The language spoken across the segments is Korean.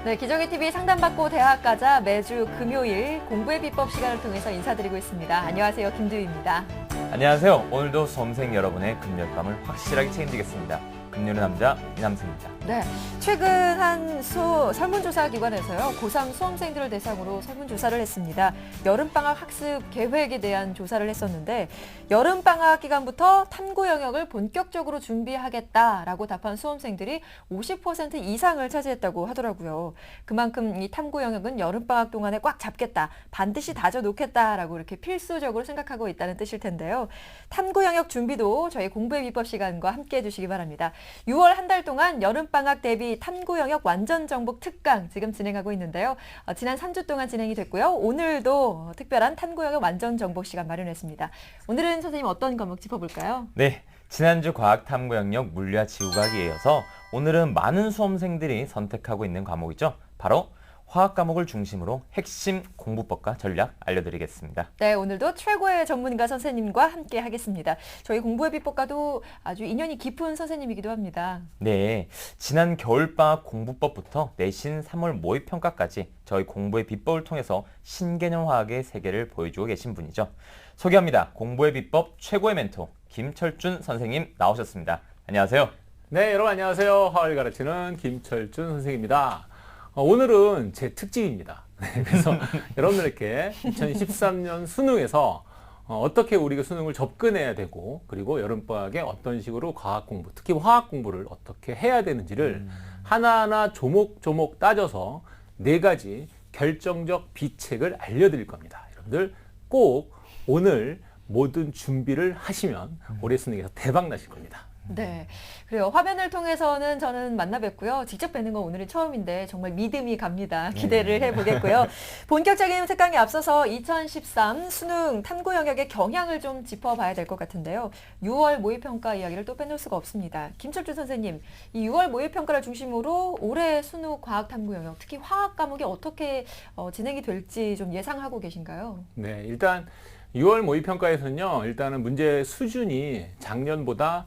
네, 기적의 TV 상담받고 대학 가자 매주 금요일 공부의 비법 시간을 통해서 인사드리고 있습니다. 안녕하세요, 김두희입니다. 안녕하세요. 오늘도 수험생 여러분의 금요일밤을 확실하게 책임지겠습니다. 금요일의 남자 이남수입니다. 네, 최근 한 설문조사 기관에서요, 고3 수험생들을 대상으로 설문조사를 했습니다. 여름방학 학습 계획에 대한 조사를 했었는데 여름방학 기간부터 탐구 영역을 본격적으로 준비하겠다라고 답한 수험생들이 50% 이상을 차지했다고 하더라고요. 그만큼 이 탐구 영역은 여름방학 동안에 꽉 잡겠다, 반드시 다져놓겠다라고 이렇게 필수적으로 생각하고 있다는 뜻일 텐데요. 탐구 영역 준비도 저희 공부의 비법 시간과 함께 해주시기 바랍니다. 6월 한 달 동안 여름방학 대비 탐구 영역 완전 정복 특강 지금 진행하고 있는데요. 지난 3주 동안 진행이 됐고요. 오늘도 특별한 탐구 영역 완전 정복 시간 마련했습니다. 오늘은 선생님 어떤 과목 짚어볼까요? 네, 지난주 과학 탐구 영역 물리와 지구과학에 이어서 오늘은 많은 수험생들이 선택하고 있는 과목이죠. 바로 화학 과목을 중심으로 핵심 공부법과 전략 알려드리겠습니다. 네, 오늘도 최고의 전문가 선생님과 함께 하겠습니다. 저희 공부의 비법과도 아주 인연이 깊은 선생님이기도 합니다. 네, 지난 겨울방학 공부법부터 내신 3월 모의평가까지 저희 공부의 비법을 통해서 신개념 화학의 세계를 보여주고 계신 분이죠. 소개합니다. 공부의 비법 최고의 멘토 김철준 선생님 나오셨습니다. 안녕하세요. 네, 여러분 안녕하세요. 화학을 가르치는 김철준 선생입니다. 오늘은 제 특집입니다. 그래서 여러분들께 2013년 수능에서 어떻게 우리가 수능을 접근해야 되고, 그리고 여름방학에 어떤 식으로 과학 공부, 특히 화학 공부를 어떻게 해야 되는지를 하나하나 조목조목 따져서 4가지 결정적 비책을 알려드릴 겁니다. 여러분들 꼭 오늘 모든 준비를 하시면 올해 수능에서 대박 나실 겁니다. 네, 그래요. 화면을 통해서는 저는 만나 뵙고요. 직접 뵙는 건 오늘이 처음인데 정말 믿음이 갑니다. 기대를 해보겠고요. 본격적인 특강에 앞서서 2013 수능 탐구 영역의 경향을 좀 짚어봐야 될 것 같은데요. 6월 모의평가 이야기를 또 빼놓을 수가 없습니다. 김철준 선생님, 이 6월 모의평가를 중심으로 올해 수능 과학 탐구 영역, 특히 화학 과목이 어떻게 진행이 될지 좀 예상하고 계신가요? 네, 일단 6월 모의평가에서는요, 일단은 문제 수준이 작년보다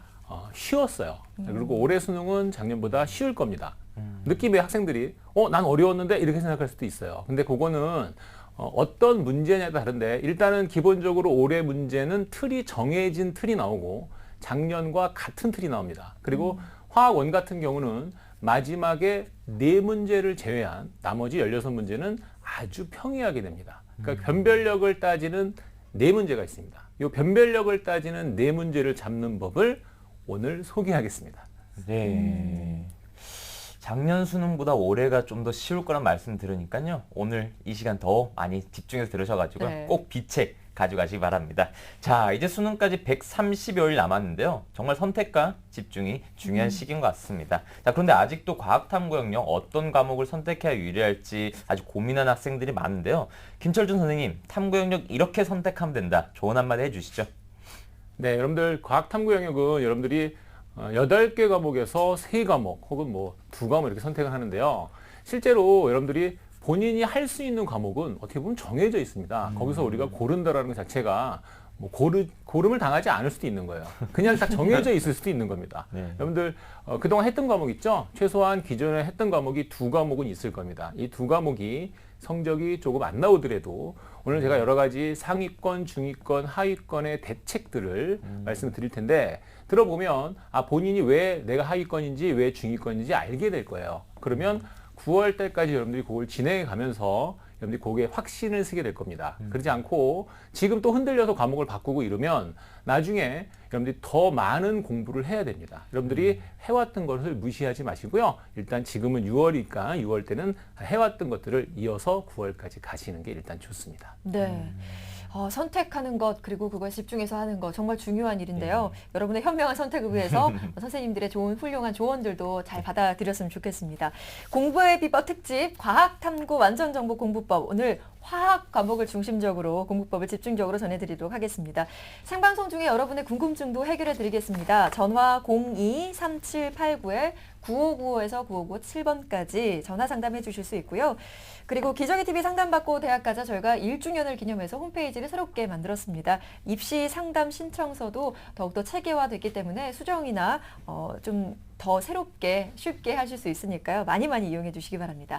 쉬웠어요. 그리고 올해 수능은 작년보다 쉬울 겁니다. 느낌의 학생들이 난 어려웠는데 이렇게 생각할 수도 있어요. 근데 그거는 어떤 문제냐에 다른데, 일단은 기본적으로 올해 문제는 정해진 틀이 나오고 작년과 같은 틀이 나옵니다. 그리고 화학원 같은 경우는 마지막에 4문제를 제외한 나머지 16문제는 아주 평이하게 됩니다. 그러니까 변별력을 따지는 4문제가 있습니다. 이 변별력을 따지는 4문제를 잡는 법을 오늘 소개하겠습니다. 네. 작년 수능보다 올해가 좀 더 쉬울 거란 말씀 들으니까요. 오늘 이 시간 더 많이 집중해서 들으셔가지고 네. 꼭 비책 가져가시기 바랍니다. 자, 이제 수능까지 130여일 남았는데요. 정말 선택과 집중이 중요한 시기인 것 같습니다. 자, 그런데 아직도 과학탐구 영역 어떤 과목을 선택해야 유리할지 아주 고민하는 학생들이 많은데요. 김철준 선생님, 탐구 영역 이렇게 선택하면 된다. 조언 한마디 해주시죠. 네, 여러분들 과학탐구 영역은 여러분들이 8개 과목에서 3과목 혹은 2과목 이렇게 선택을 하는데요. 실제로 여러분들이 본인이 할 수 있는 과목은 어떻게 보면 정해져 있습니다. 거기서 우리가 고른다라는 것 자체가 고름을 당하지 않을 수도 있는 거예요. 그냥 다 정해져 있을 수도 있는 겁니다. 네. 여러분들 그동안 했던 과목 있죠? 최소한 기존에 했던 과목이 2과목은 있을 겁니다. 이 2과목이 성적이 조금 안 나오더라도 오늘 제가 여러 가지 상위권, 중위권, 하위권의 대책들을 말씀드릴 텐데, 들어보면 본인이 왜 내가 하위권인지 왜 중위권인지 알게 될 거예요. 그러면 9월 달까지 여러분들이 그걸 진행해 가면서 여러분들이 거기에 확신을 쓰게 될 겁니다. 그렇지 않고 지금 또 흔들려서 과목을 바꾸고 이러면 나중에 여러분들이 더 많은 공부를 해야 됩니다. 여러분들이 해왔던 것을 무시하지 마시고요. 일단 지금은 6월이니까 6월 때는 해왔던 것들을 이어서 9월까지 가시는 게 일단 좋습니다. 네. 선택하는 것, 그리고 그거에 집중해서 하는 것 정말 중요한 일인데요. 여러분의 현명한 선택을 위해서 선생님들의 좋은 훌륭한 조언들도 잘 받아들였으면 좋겠습니다. 공부의 비법 특집 과학탐구 완전정보 공부법, 오늘 화학 과목을 중심적으로 공부법을 집중적으로 전해드리도록 하겠습니다. 생방송 중에 여러분의 궁금증도 해결해드리겠습니다. 전화 02-3789-9595에서 9597번까지 전화 상담해 주실 수 있고요. 그리고 기정의 TV 상담받고 대학가자 저희가 1주년을 기념해서 홈페이지를 새롭게 만들었습니다. 입시 상담 신청서도 더욱더 체계화됐기 때문에 수정이나 좀 더 새롭게 쉽게 하실 수 있으니까요. 많이 이용해 주시기 바랍니다.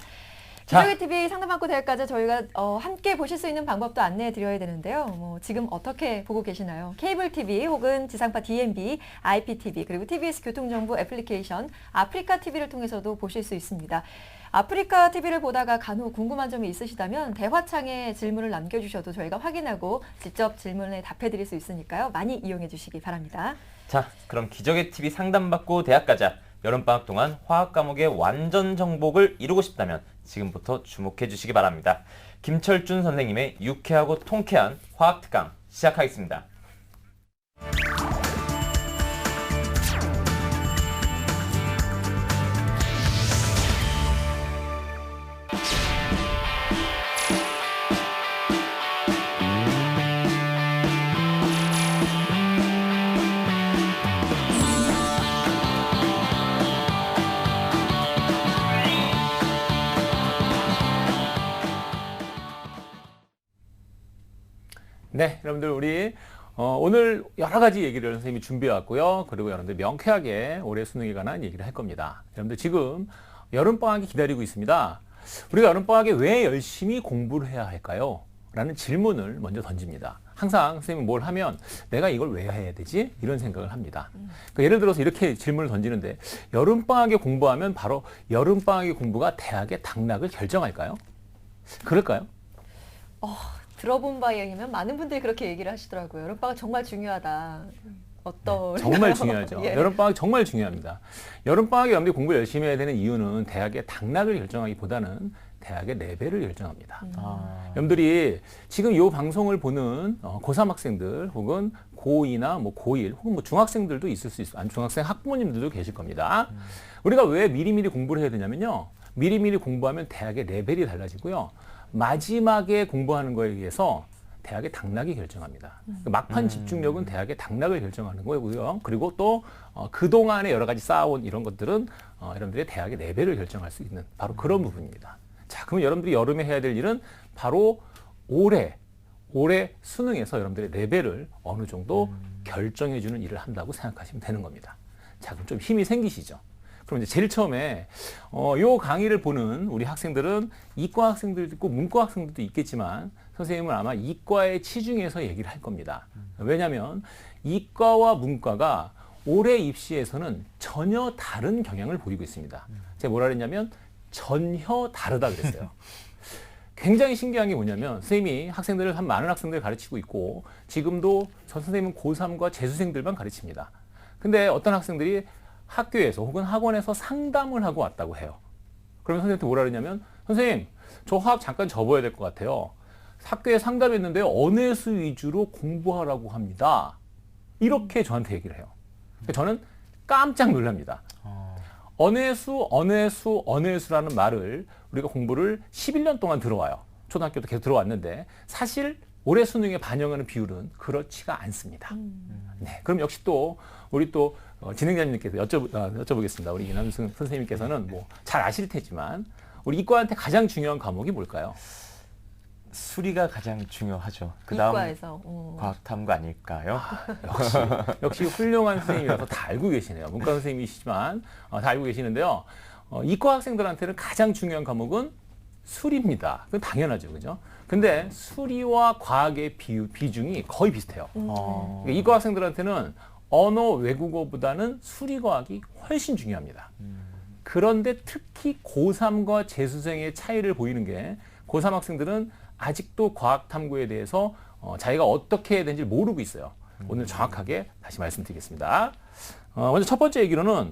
기정의 TV 상담받고 대학가자 저희가 함께 보실 수 있는 방법도 안내해 드려야 되는데요. 지금 어떻게 보고 계시나요? 케이블 TV 혹은 지상파 DMB, IPTV 그리고 TBS 교통정보 애플리케이션 아프리카 TV를 통해서도 보실 수 있습니다. 아프리카 TV를 보다가 간혹 궁금한 점이 있으시다면 대화창에 질문을 남겨주셔도 저희가 확인하고 직접 질문에 답해드릴 수 있으니까요. 많이 이용해 주시기 바랍니다. 자, 그럼 기적의 TV 상담받고 대학 가자. 여름방학 동안 화학 과목의 완전 정복을 이루고 싶다면 지금부터 주목해 주시기 바랍니다. 김철준 선생님의 유쾌하고 통쾌한 화학 특강 시작하겠습니다. 네, 여러분들 우리 오늘 여러 가지 얘기를 선생님이 준비해 왔고요. 그리고 여러분들 명쾌하게 올해 수능에 관한 얘기를 할 겁니다. 여러분들 지금 여름방학이 기다리고 있습니다. 우리가 여름방학에 왜 열심히 공부를 해야 할까요? 라는 질문을 먼저 던집니다. 항상 선생님은 뭘 하면 내가 이걸 왜 해야 되지? 이런 생각을 합니다. 그러니까 예를 들어서 이렇게 질문을 던지는데 여름방학에 공부하면 바로 여름방학의 공부가 대학의 당락을 결정할까요? 그럴까요? 들어본 바에 의하면 많은 분들이 그렇게 얘기를 하시더라고요. 여름방학 정말 중요하다. 정말 중요하죠. 예. 여름방학 정말 중요합니다. 여름방학에 여러분들이 공부 열심히 해야 되는 이유는 대학의 당락을 결정하기보다는 대학의 레벨을 결정합니다. 여러분들이 지금 이 방송을 보는 고3 학생들 혹은 고2나 고1 혹은 중학생들도 있을 수 있어요. 중학생 학부모님들도 계실 겁니다. 우리가 왜 미리미리 공부를 해야 되냐면요. 미리미리 공부하면 대학의 레벨이 달라지고요. 마지막에 공부하는 거에 의해서 대학의 당락이 결정합니다. 막판 집중력은 대학의 당락을 결정하는 거고요. 그리고 또 그동안에 여러 가지 쌓아온 이런 것들은 여러분들의 대학의 레벨을 결정할 수 있는 바로 그런 부분입니다. 자, 그럼 여러분들이 여름에 해야 될 일은 바로 올해 수능에서 여러분들의 레벨을 어느 정도 결정해주는 일을 한다고 생각하시면 되는 겁니다. 자, 그럼 좀 힘이 생기시죠? 그럼 이제 제일 처음에 요 강의를 보는 우리 학생들은 이과 학생들도 있고 문과 학생들도 있겠지만 선생님은 아마 이과에 치중해서 얘기를 할 겁니다. 왜냐하면 이과와 문과가 올해 입시에서는 전혀 다른 경향을 보이고 있습니다. 제가 뭐라 그랬냐면 전혀 다르다 그랬어요. 굉장히 신기한 게 뭐냐면 선생님이 학생들을 많은 학생들을 가르치고 있고 지금도 저 선생님은 고3과 재수생들만 가르칩니다. 근데 어떤 학생들이 학교에서 혹은 학원에서 상담을 하고 왔다고 해요. 그러면 선생님한테 뭐라 그러냐면 선생님 저 화학 잠깐 접어야 될 것 같아요. 학교에 상담했는데 언해수 위주로 공부하라고 합니다. 이렇게 저한테 얘기를 해요. 저는 깜짝 놀랍니다. 언해수라는 말을 우리가 공부를 11년 동안 들어와요. 초등학교도 계속 들어왔는데 사실 올해 수능에 반영하는 비율은 그렇지가 않습니다. 네, 그럼 역시 또 우리 또 진행자님께서 여쭤보겠습니다. 우리 이남승 선생님께서는 뭐 잘 아실 테지만 우리 이과한테 가장 중요한 과목이 뭘까요? 수리가 가장 중요하죠. 그다음 이과에서 과학탐구 아닐까요? 역시 훌륭한 선생님이라서 다 알고 계시네요. 문과 선생님이시지만 다 알고 계시는데요. 이과 학생들한테는 가장 중요한 과목은 수리입니다. 그건 당연하죠, 그죠? 근데 수리와 과학의 비중이 거의 비슷해요. 그러니까 이과 학생들한테는 언어 외국어보다는 수리과학이 훨씬 중요합니다. 그런데 특히 고3과 재수생의 차이를 보이는 게 고3 학생들은 아직도 과학 탐구에 대해서 자기가 어떻게 해야 되는지 모르고 있어요. 오늘 정확하게 다시 말씀드리겠습니다. 먼저 첫 번째 얘기로는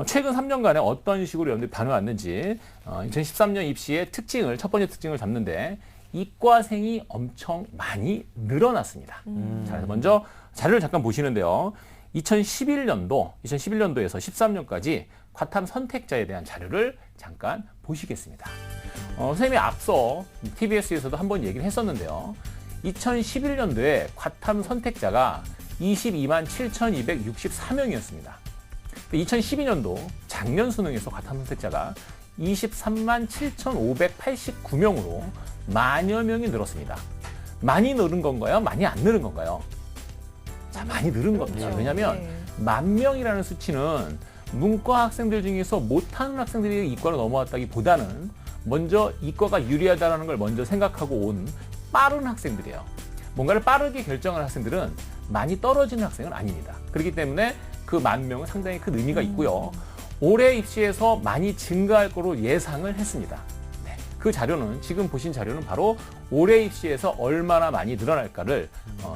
최근 3년간에 어떤 식으로 여러분들이 반응왔는지 2013년 입시의 첫 번째 특징을 잡는데 이과생이 엄청 많이 늘어났습니다. 자, 그래서 먼저 자료를 잠깐 보시는데요. 2011년도에서 13년까지 과탐 선택자에 대한 자료를 잠깐 보시겠습니다. 선생님이 앞서 TBS에서도 한번 얘기를 했었는데요. 2011년도에 과탐 선택자가 22만 7,264명이었습니다. 2012년도 작년 수능에서 과탐 선택자가 23만 7,589명으로 만여 명이 늘었습니다. 많이 늘은 건가요? 많이 안 늘은 건가요? 자, 많이 늘은 겁니다. 그렇죠. 왜냐하면 네. 만 명이라는 수치는 문과 학생들 중에서 못하는 학생들이 이과로 넘어왔다기보다는 먼저 이과가 유리하다는 걸 먼저 생각하고 온 빠른 학생들이에요. 뭔가를 빠르게 결정하는 학생들은 많이 떨어지는 학생은 아닙니다. 그렇기 때문에 그 만 명은 상당히 큰 의미가 있고요. 올해 입시에서 많이 증가할 거로 예상을 했습니다. 네, 그 자료는 지금 보신 자료는 바로 올해 입시에서 얼마나 많이 늘어날까를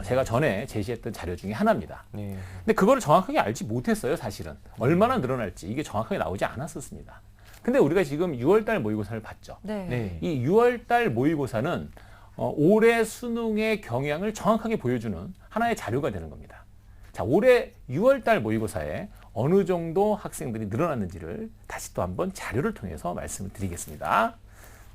제가 전에 제시했던 자료 중에 하나입니다. 네. 근데 그거를 정확하게 알지 못했어요, 사실은. 얼마나 늘어날지 이게 정확하게 나오지 않았었습니다. 근데 우리가 지금 6월달 모의고사를 봤죠. 네. 네. 이 6월달 모의고사는 올해 수능의 경향을 정확하게 보여주는 하나의 자료가 되는 겁니다. 자, 올해 6월달 모의고사에 어느 정도 학생들이 늘어났는지를 다시 또 한번 자료를 통해서 말씀을 드리겠습니다.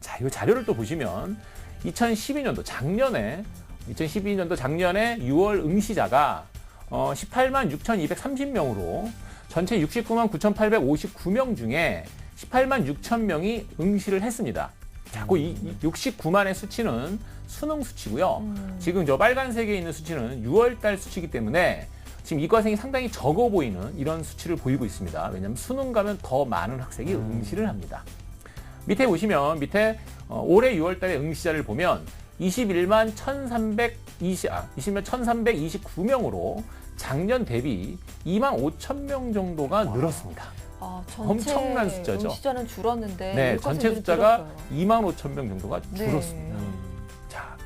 자, 이 자료를 또 보시면 2012년도 작년에 6월 응시자가 18만 6,230명으로 전체 69만 9,859명 중에 18만 6천 명이 응시를 했습니다. 자, 그 69만의 수치는 수능 수치고요. 지금 저 빨간색에 있는 수치는 6월달 수치이기 때문에 지금 이과생이 상당히 적어 보이는 이런 수치를 보이고 있습니다. 왜냐하면 수능 가면 더 많은 학생이 응시를 합니다. 밑에 보시면 올해 6월달의 응시자를 보면 21만 1,329명으로 작년 대비 2만 5천 명 정도가 늘었습니다. 아, 전체 엄청난 숫자죠. 응시자는 줄었는데 네, 전체 숫자가 줄었어요. 2만 5천 명 정도가 네. 줄었습니다. 자,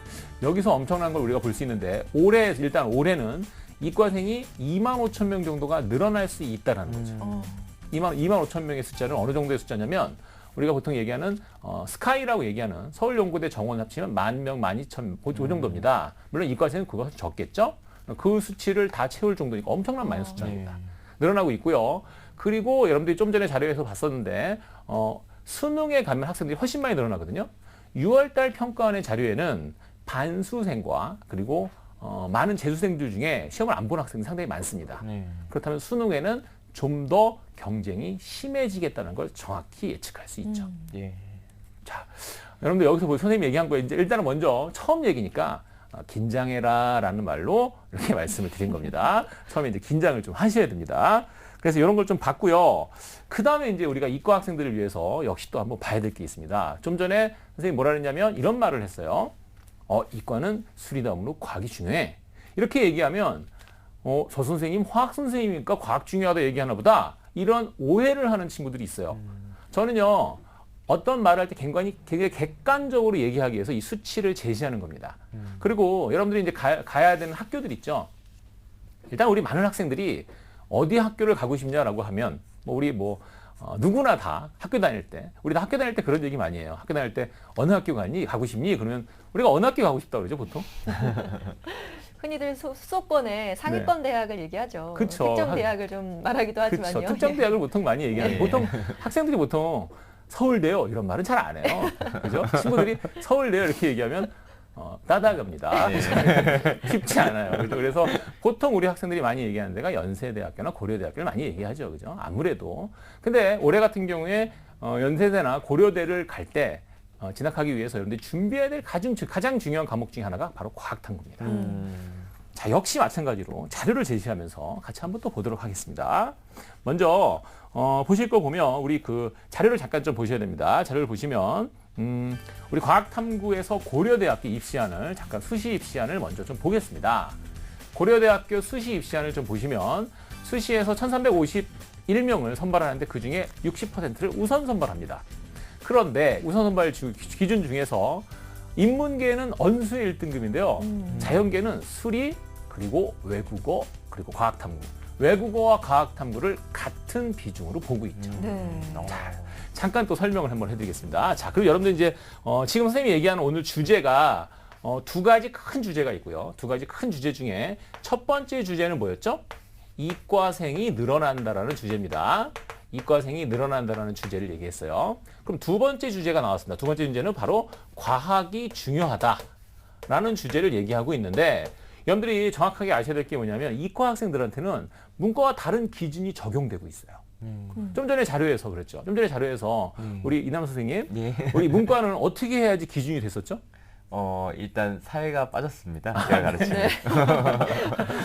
여기서 엄청난 걸 우리가 볼 수 있는데 일단 올해는 이과생이 2만 5천 명 정도가 늘어날 수 있다는 거죠. 2만 5천 명의 숫자는 어느 정도의 숫자냐면 우리가 보통 얘기하는 스카이라고 얘기하는 서울연고대 정원 합치면 10,000명, 12,000명 그 정도입니다. 물론 이과생은 그거 적겠죠. 그 수치를 다 채울 정도니까 엄청난 많은 숫자입니다. 늘어나고 있고요. 그리고 여러분들이 좀 전에 자료에서 봤었는데 수능에 가면 학생들이 훨씬 많이 늘어나거든요. 6월달 평가원의 자료에는 반수생과 그리고 많은 재수생들 중에 시험을 안 본 학생이 상당히 많습니다. 네. 그렇다면 수능에는 좀 더 경쟁이 심해지겠다는 걸 정확히 예측할 수 있죠. 예. 자, 여러분들 여기서 선생님이 얘기한 거 이제 일단은 먼저 처음 얘기니까 긴장해라라는 말로 이렇게 말씀을 드린 겁니다. 처음에 이제 긴장을 좀 하셔야 됩니다. 그래서 이런 걸 좀 봤고요. 그 다음에 이제 우리가 이과 학생들을 위해서 역시 또 한번 봐야 될 게 있습니다. 좀 전에 선생님이 뭐라 그랬냐면 이런 말을 했어요. 이과는 수리다음으로 과학이 중요해. 이렇게 얘기하면 저 선생님 화학 선생님이니까 과학 중요하다 얘기하나 보다. 이런 오해를 하는 친구들이 있어요. 저는요. 어떤 말을 할 때 굉장히 객관적으로 얘기하기 위해서 이 수치를 제시하는 겁니다. 그리고 여러분들이 이제 가야 되는 학교들 있죠. 일단 우리 많은 학생들이 어디 학교를 가고 싶냐라고 하면 누구나 다 학교 다닐 때 우리 다 학교 다닐 때 그런 얘기 많이 해요. 학교 다닐 때 어느 학교 가니? 가고 싶니? 그러면 우리가 어느 학교 가고 싶다고 그러죠, 보통? 흔히들 수도권의 상위권 대학을 얘기하죠. 그쵸. 특정 대학을 좀 말하기도 하지만요. 그렇죠. 특정 대학을 보통 많이 얘기하는. 예. 보통 학생들이 보통 서울대요 이런 말은 잘 안 해요. 그죠? 친구들이 서울대요 이렇게 얘기하면 따다갑니다. 쉽지 않아요. 그래서 보통 우리 학생들이 많이 얘기하는 데가 연세대학교나 고려대학교를 많이 얘기하죠. 그죠? 아무래도. 근데 올해 같은 경우에 연세대나 고려대를 갈 때 진학하기 위해서 여러분들이 준비해야 될 가장 중요한 과목 중에 하나가 바로 과학탐구입니다. 자, 역시 마찬가지로 자료를 제시하면서 같이 한번 또 보도록 하겠습니다. 먼저 보실 거 보면 우리 그 자료를 잠깐 좀 보셔야 됩니다. 자료를 보시면 우리 과학탐구에서 고려대학교 입시안을 잠깐 수시 입시안을 먼저 좀 보겠습니다. 고려대학교 수시 입시안을 좀 보시면 수시에서 1,351명을 선발하는데 그중에 60%를 우선 선발합니다. 그런데 우선 선발 기준 중에서 인문계는 언수의 1등급인데요. 자연계는 수리, 그리고 외국어, 그리고 과학탐구. 외국어와 과학탐구를 같은 비중으로 보고 있죠. 네. 자, 잠깐 또 설명을 한번 해드리겠습니다. 자, 그리고 여러분들 이제 지금 선생님이 얘기하는 오늘 주제가 두 가지 큰 주제가 있고요. 두 가지 큰 주제 중에 첫 번째 주제는 뭐였죠? 이과생이 늘어난다라는 주제입니다. 이과생이 늘어난다는 주제를 얘기했어요. 그럼 두 번째 주제가 나왔습니다. 두 번째 주제는 바로 과학이 중요하다라는 주제를 얘기하고 있는데 여러분들이 정확하게 아셔야 될 게 뭐냐면 이과 학생들한테는 문과와 다른 기준이 적용되고 있어요. 좀 전에 자료에서 그랬죠. 좀 전에 자료에서 우리 이남 선생님, 예. 우리 문과는 어떻게 해야지 기준이 됐었죠? 일단 사회가 빠졌습니다. 제가 가르치는.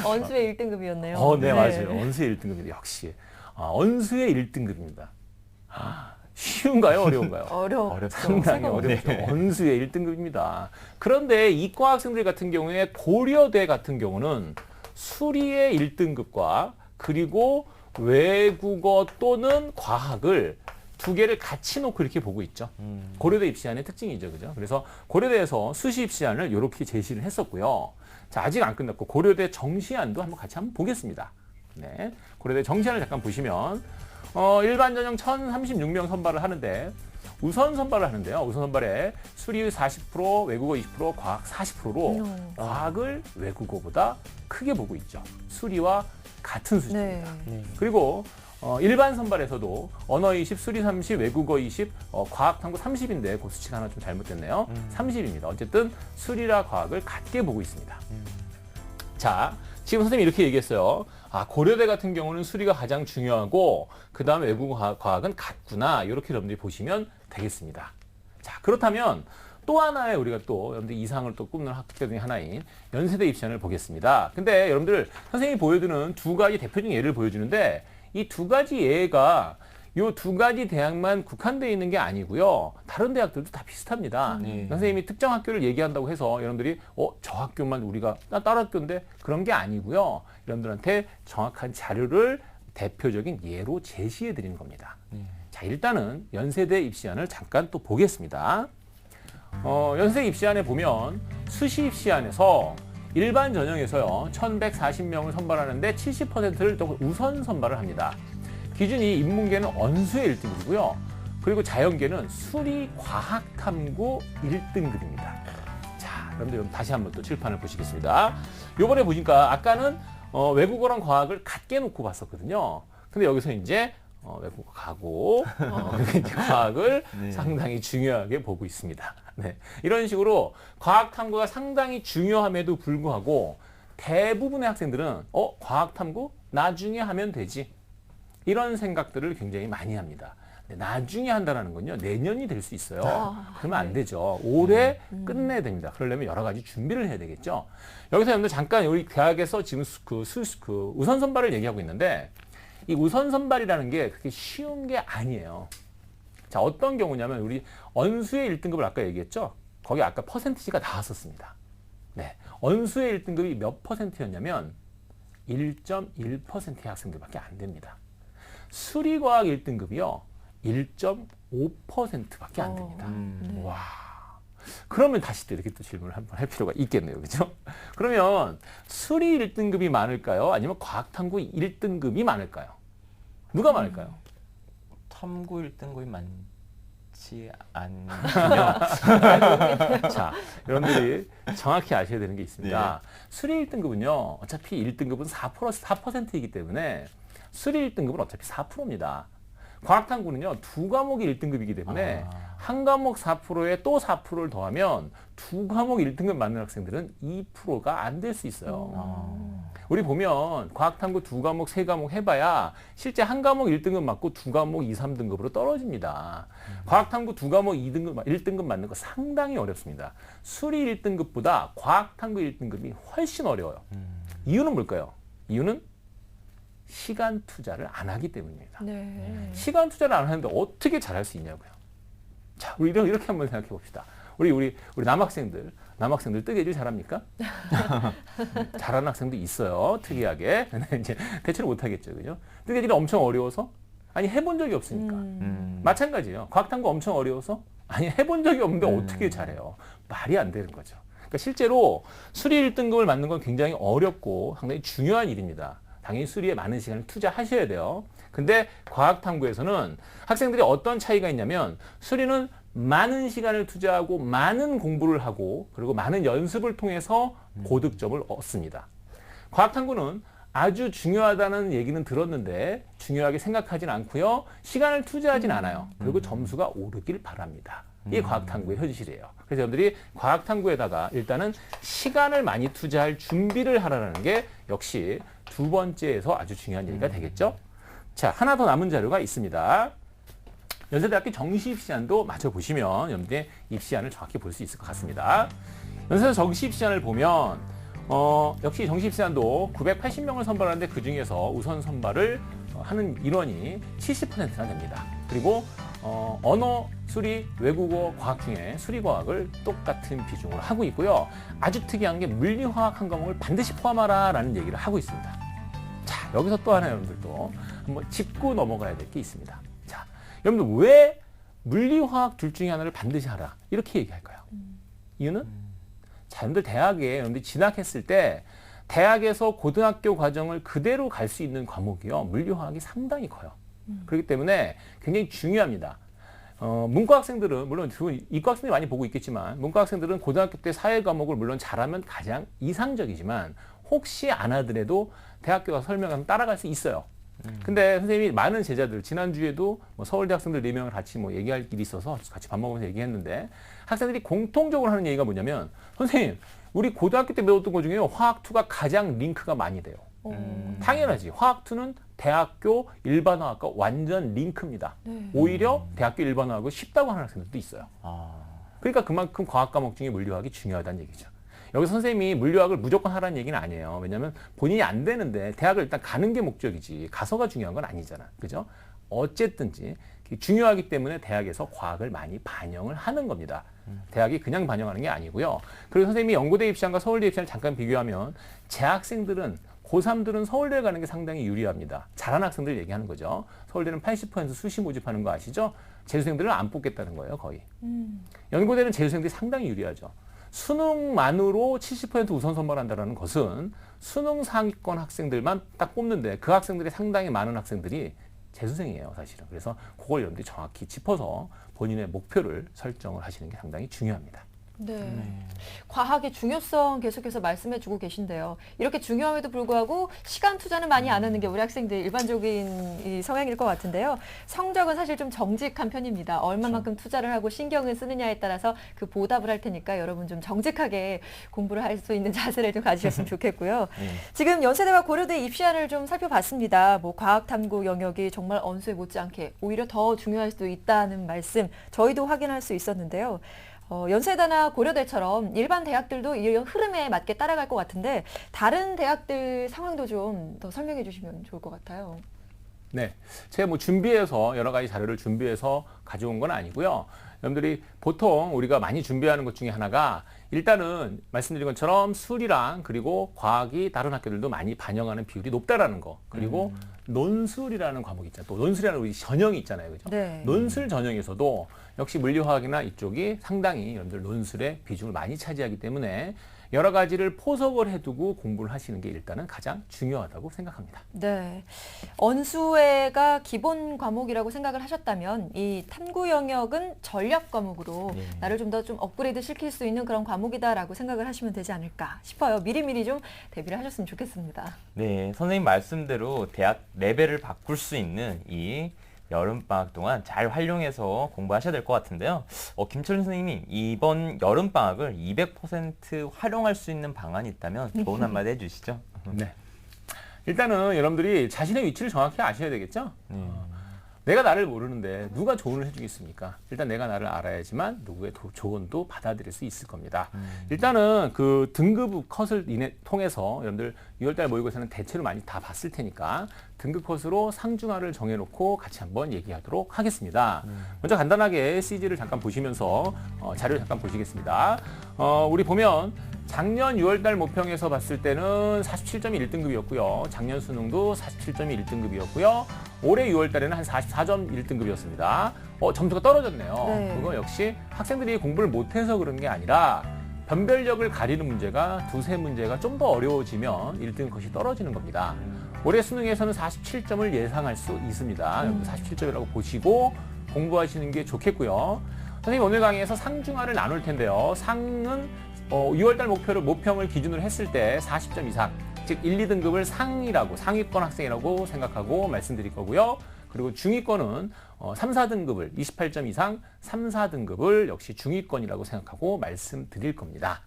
언수의 1등급이었네요. 네, 맞아요. 언수의 1등급입니다. 역시. 언수의 1등급입니다. 쉬운가요? 어려운가요? 어렵죠. 상당히 어렵죠. 언수의 1등급입니다. 그런데 이과 학생들 같은 경우에 고려대 같은 경우는 수리의 1등급과 그리고 외국어 또는 과학을 두 개를 같이 놓고 이렇게 보고 있죠. 고려대 입시안의 특징이죠. 그죠? 그래서 고려대에서 수시 입시안을 이렇게 제시를 했었고요. 자, 아직 안 끝났고 고려대 정시안도 같이 한번 보겠습니다. 네. 고려대 정시안을 잠깐 보시면 일반 전형 1036명 선발을 하는데 우선 선발을 하는데요. 우선 선발에 수리 40%, 외국어 20%, 과학 40%로 과학을 외국어보다 크게 보고 있죠. 수리와 같은 수준입니다. 네. 그리고 일반 선발에서도 언어 20, 수리 30, 외국어 20, 과학 탐구 30인데 그 수치가 하나 좀 잘못됐네요. 30입니다. 어쨌든 수리라 과학을 같게 보고 있습니다. 자, 지금 선생님이 이렇게 얘기했어요. 고려대 같은 경우는 수리가 가장 중요하고 그 다음에 외국어 과학은 같구나. 이렇게 여러분들이 보시면 되겠습니다. 자, 그렇다면 또 하나의 우리가 또 여러분들 이상을 또 꿈는 학교 중에 하나인 연세대 입시안을 보겠습니다. 근데 여러분들 선생님이 보여주는 두 가지 대표적인 예를 보여주는데 이 두 가지 예가 이 두 가지 대학만 국한되어 있는 게 아니고요. 다른 대학들도 다 비슷합니다. 선생님이 특정 학교를 얘기한다고 해서 여러분들이 저 학교만 우리가 다른 학교인데 그런 게 아니고요. 여러분들한테 정확한 자료를 대표적인 예로 제시해 드리는 겁니다. 자, 일단은 연세대 입시안을 잠깐 또 보겠습니다. 연세대 입시안에 보면 수시 입시안에서 일반 전형에서요 1140명을 선발하는데 70%를 또 우선 선발을 합니다. 기준이 인문계는 언수의 1등급이고요. 그리고 자연계는 수리 과학 탐구 1등급입니다. 자, 여러분들 다시 한번 또 칠판을 보시겠습니다. 요번에 보니까 아까는 외국어랑 과학을 같게 놓고 봤었거든요. 근데 여기서 이제 외국어 가고 이제 과학을 상당히 중요하게 보고 있습니다. 네. 이런 식으로 과학 탐구가 상당히 중요함에도 불구하고 대부분의 학생들은 과학 탐구 나중에 하면 되지. 이런 생각들을 굉장히 많이 합니다. 나중에 한다는 건요, 내년이 될 수 있어요. 그러면 안 되죠. 올해 끝내야 됩니다. 그러려면 여러 가지 준비를 해야 되겠죠. 여기서 여러분들 잠깐 우리 대학에서 지금 그 우선 선발을 얘기하고 있는데 이 우선 선발이라는 게 그렇게 쉬운 게 아니에요. 자, 어떤 경우냐면 우리 언수의 1등급을 아까 얘기했죠. 거기 아까 퍼센티지가 나왔었습니다. 네. 언수의 1등급이 몇 퍼센트였냐면 1.1%의 학생들밖에 안 됩니다. 수리과학 1등급이요. 1.5%밖에 안 됩니다. 와. 그러면 다시 또 이렇게 또 질문을 한번 할 필요가 있겠네요. 그죠? 그러면 수리 1등급이 많을까요? 아니면 과학탐구 1등급이 많을까요? 누가 많을까요? 탐구 1등급이 많지 않군요. 자, 여러분들이 정확히 아셔야 되는 게 있습니다. 수리 1등급은요. 어차피 1등급은 4%이기 때문에 수리 1등급은 어차피 4%입니다. 과학탐구는요. 두 과목이 1등급이기 때문에 한 과목 4%에 또 4%를 더하면 두 과목 1등급 맞는 학생들은 2%가 안 될 수 있어요. 우리 보면 과학탐구 두 과목, 세 과목 해봐야 실제 한 과목 1등급 맞고 두 과목 2, 3등급으로 떨어집니다. 과학탐구 두 과목 2등급, 1등급 맞는 거 상당히 어렵습니다. 수리 1등급보다 과학탐구 1등급이 훨씬 어려워요. 이유는 뭘까요? 이유는 시간 투자를 안 하기 때문입니다. 네. 시간 투자를 안 하는데 어떻게 잘할 수 있냐고요. 자, 우리 이렇게 한번 생각해 봅시다. 우리 남학생들 뜨개질 잘합니까? 잘하는 학생도 있어요. 특이하게. 근데 이제 대체로 못 하겠죠. 그죠? 뜨개질이 엄청 어려워서? 아니, 해본 적이 없으니까. 마찬가지예요. 과학탐구 엄청 어려워서? 아니, 해본 적이 없는데 어떻게 잘해요? 말이 안 되는 거죠. 그러니까 실제로 수리 1등급을 맞는 건 굉장히 어렵고 상당히 중요한 일입니다. 당연히 수리에 많은 시간을 투자하셔야 돼요. 근데 과학탐구에서는 학생들이 어떤 차이가 있냐면 수리는 많은 시간을 투자하고 많은 공부를 하고 그리고 많은 연습을 통해서 고득점을 얻습니다. 과학탐구는 아주 중요하다는 얘기는 들었는데 중요하게 생각하진 않고요. 시간을 투자하진 않아요. 그리고 점수가 오르길 바랍니다. 이게 과학탐구의 현실이에요. 그래서 여러분들이 과학탐구에다가 일단은 시간을 많이 투자할 준비를 하라는 게 역시 두 번째에서 아주 중요한 얘기가 되겠죠. 자, 하나 더 남은 자료가 있습니다. 연세대학교 정시입시안도 마저 보시면 여러분들의 입시안을 정확히 볼 수 있을 것 같습니다. 연세대 정시입시안을 보면 역시 정시입시안도 980명을 선발하는데 그 중에서 우선 선발을 하는 인원이 70%나 됩니다. 그리고 언어, 수리, 외국어, 과학 중에 수리과학을 똑같은 비중으로 하고 있고요. 아주 특이한 게 물리화학 한 과목을 반드시 포함하라라는 얘기를 하고 있습니다. 자, 여기서 또 하나 여러분들도 한번 짚고 넘어가야 될 게 있습니다. 자, 여러분들 왜 물리화학 둘 중에 하나를 반드시 하라 이렇게 얘기할까요? 이유는? 자, 여러분들 대학에 여러분들이 진학했을 때 대학에서 고등학교 과정을 그대로 갈 수 있는 과목이요. 물리화학이 상당히 커요. 그렇기 때문에 굉장히 중요합니다. 문과학생들은 물론 이과학생들이 많이 보고 있겠지만 문과학생들은 고등학교 때 사회 과목을 물론 잘하면 가장 이상적이지만 혹시 안 하더라도 대학교 가서 설명하면 따라갈 수 있어요. 근데 선생님이 많은 제자들 지난주에도 뭐 서울대 학생들 4명을 같이 뭐 얘기할 일이 있어서 같이 밥 먹으면서 얘기했는데 학생들이 공통적으로 하는 얘기가 뭐냐면 선생님 우리 고등학교 때 배웠던 것 중에 화학2가 가장 링크가 많이 돼요. 당연하지. 화학2는 대학교 일반화학과 완전 링크입니다. 오히려 대학교 일반화학이 쉽다고 하는 학생들도 있어요. 그러니까 그만큼 과학 과목 중에 물리화학이 중요하다는 얘기죠. 여기서 선생님이 물리화학을 무조건 하라는 얘기는 아니에요. 왜냐하면 본인이 안 되는데 대학을 일단 가는 게 목적이지 가서가 중요한 건 아니잖아. 그죠? 어쨌든지 중요하기 때문에 대학에서 과학을 많이 반영을 하는 겁니다. 대학이 그냥 반영하는 게 아니고요. 그리고 선생님이 연고대 입시안과 서울대 입시안을 잠깐 비교하면 재학생들은 고3들은 서울대 가는 게 상당히 유리합니다. 잘하는 학생들 얘기하는 거죠. 서울대는 80% 수시 모집하는 거 아시죠? 재수생들은 안 뽑겠다는 거예요, 거의. 연고대는 재수생들이 상당히 유리하죠. 수능만으로 70% 우선 선발한다는 것은 수능 상위권 학생들만 딱 뽑는데 그 학생들이 상당히 많은 학생들이 재수생이에요, 사실은. 그래서 그걸 여러분들이 정확히 짚어서 본인의 목표를 설정을 하시는 게 상당히 중요합니다. 네. 과학의 중요성 계속해서 말씀해주고 계신데요. 이렇게 중요함에도 불구하고 시간 투자는 많이 안 하는 게 우리 학생들 일반적인 이 성향일 것 같은데요. 성적은 사실 좀 정직한 편입니다. 얼마만큼 투자를 하고 신경을 쓰느냐에 따라서 그 보답을 할 테니까 여러분 좀 정직하게 공부를 할 수 있는 자세를 좀 가지셨으면 좋겠고요. 지금 연세대와 고려대 입시안을 좀 살펴봤습니다. 뭐 과학탐구 영역이 정말 언수에 못지않게 오히려 더 중요할 수도 있다는 말씀 저희도 확인할 수 있었는데요. 연세대나 고려대처럼 일반 대학들도 이 흐름에 맞게 따라갈 것 같은데 다른 대학들 상황도 좀 더 설명해 주시면 좋을 것 같아요. 네, 제가 뭐 준비해서 여러 가지 자료를 준비해서 가져온 건 아니고요. 여러분들이 보통 우리가 많이 준비하는 것 중에 하나가 일단은 말씀드린 것처럼 수리랑 그리고 과학이 다른 학교들도 많이 반영하는 비율이 높다라는 거. 그리고 논술이라는 과목이 있잖아요. 또 논술이라는 우리 전형이 있잖아요. 그죠? 네. 논술 전형에서도 역시 물리화학이나 이쪽이 상당히 여러분들 논술의 비중을 많이 차지하기 때문에 여러 가지를 포석을 해두고 공부를 하시는 게 일단은 가장 중요하다고 생각합니다. 네. 언수회가 기본 과목이라고 생각을 하셨다면 이 탐구 영역은 전략 과목으로 나를 좀 더 좀 업그레이드 시킬 수 있는 그런 과목이다라고 생각을 하시면 되지 않을까 싶어요. 미리미리 좀 대비를 하셨으면 좋겠습니다. 네, 선생님 말씀대로 대학 레벨을 바꿀 수 있는 이 여름방학 동안 잘 활용해서 공부하셔야 될 것 같은데요. 김철민 선생님이 이번 여름방학을 200% 활용할 수 있는 방안이 있다면 좋은 한마디 해주시죠. 네. 일단은 여러분들이 자신의 위치를 정확히 아셔야 되겠죠? 내가 나를 모르는데 누가 조언을 해주겠습니까? 일단 내가 나를 알아야지만 누구의 조언도 받아들일 수 있을 겁니다. 일단은 그 등급 컷을 통해서 여러분들 6월달 모의고사는 대체로 많이 다 봤을 테니까 등급 컷으로 상중하를 정해놓고 같이 한번 얘기하도록 하겠습니다. 먼저 간단하게 CG를 잠깐 보시면서 자료를 잠깐 보시겠습니다. 우리 보면 작년 6월달 모평에서 봤을 때는 47점이 1등급이었고요. 작년 수능도 47점이 1등급이었고요. 올해 6월달에는 한 44점 1등급이었습니다. 점수가 떨어졌네요. 네. 그거 역시 학생들이 공부를 못해서 그런 게 아니라 변별력을 가리는 문제가 두세 문제가 좀 더 어려워지면 1등 컷이 떨어지는 겁니다. 올해 수능에서는 47점을 예상할 수 있습니다. 47점이라고 보시고 공부하시는 게 좋겠고요. 선생님 오늘 강의에서 상중하를 나눌 텐데요. 상은 6월달 모평을 기준으로 했을 때 40점 이상, 즉 1, 2등급을 상위권 학생이라고 생각하고 말씀드릴 거고요. 그리고 중위권은 3, 4등급을 28점 이상 3, 4등급을 역시 중위권이라고 생각하고 말씀드릴 겁니다.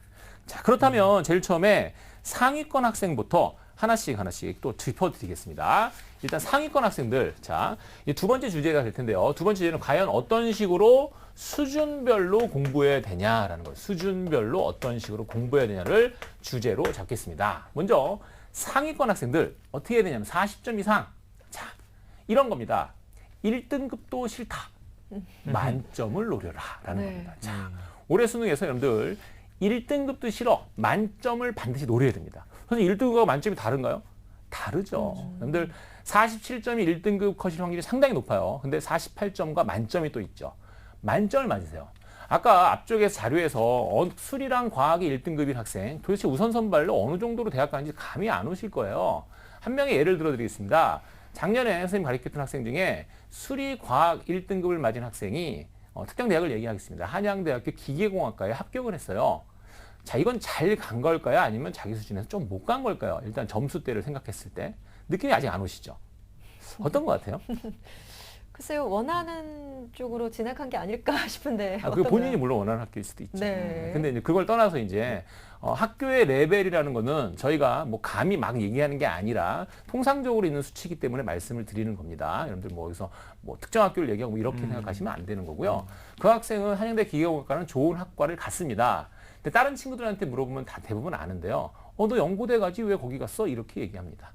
자, 그렇다면 제일 처음에 상위권 학생부터 하나씩 또 짚어드리겠습니다. 일단 상위권 학생들, 자, 이 두 번째 주제가 될 텐데요. 두 번째 주제는 과연 어떤 식으로 수준별로 공부해야 되냐라는 거예요. 수준별로 어떤 식으로 공부해야 되냐를 주제로 잡겠습니다. 먼저 상위권 학생들 어떻게 해야 되냐면 40점 이상. 자, 이런 겁니다. 1등급도 싫다. 만점을 노려라라는 네. 겁니다. 자, 올해 수능에서 여러분들 1등급도 싫어. 만점을 반드시 노려야 됩니다. 선생님 1등급과 만점이 다른가요? 다르죠. 여러분들 47점이 1등급 컷일 확률이 상당히 높아요. 근데 48점과 만점이 또 있죠. 만점을 맞으세요. 아까 앞쪽에 자료에서 수리랑 과학이 1등급인 학생 도대체 우선 선발로 어느 정도로 대학 가는지 감이 안 오실 거예요. 한 명의 예를 들어드리겠습니다. 작년에 선생님 가르쳤던 학생 중에 수리 과학 1등급을 맞은 학생이 특정 대학을 얘기하겠습니다. 한양대학교 기계공학과에 합격을 했어요. 자, 이건 잘 간 걸까요? 아니면 자기 수준에서 좀 못 간 걸까요? 일단 점수대를 생각했을 때 느낌이 아직 안 오시죠? 어떤 것 같아요? 글쎄요, 원하는 쪽으로 진학한 게 아닐까 싶은데. 그 본인이 물론 원하는 학교일 수도 있죠. 네. 근데 이제 그걸 떠나서 이제 학교의 레벨이라는 거는 저희가 뭐 감히 막 얘기하는 게 아니라 통상적으로 있는 수치이기 때문에 말씀을 드리는 겁니다. 여러분들 뭐 여기서 뭐 특정 학교를 얘기하고 이렇게 생각하시면 안 되는 거고요. 그 학생은 한양대 기계공학과는 좋은 학과를 갔습니다. 근데 다른 친구들한테 물어보면 다 대부분 아는데요. 너 연고대 가지 왜 거기 갔어? 이렇게 얘기합니다.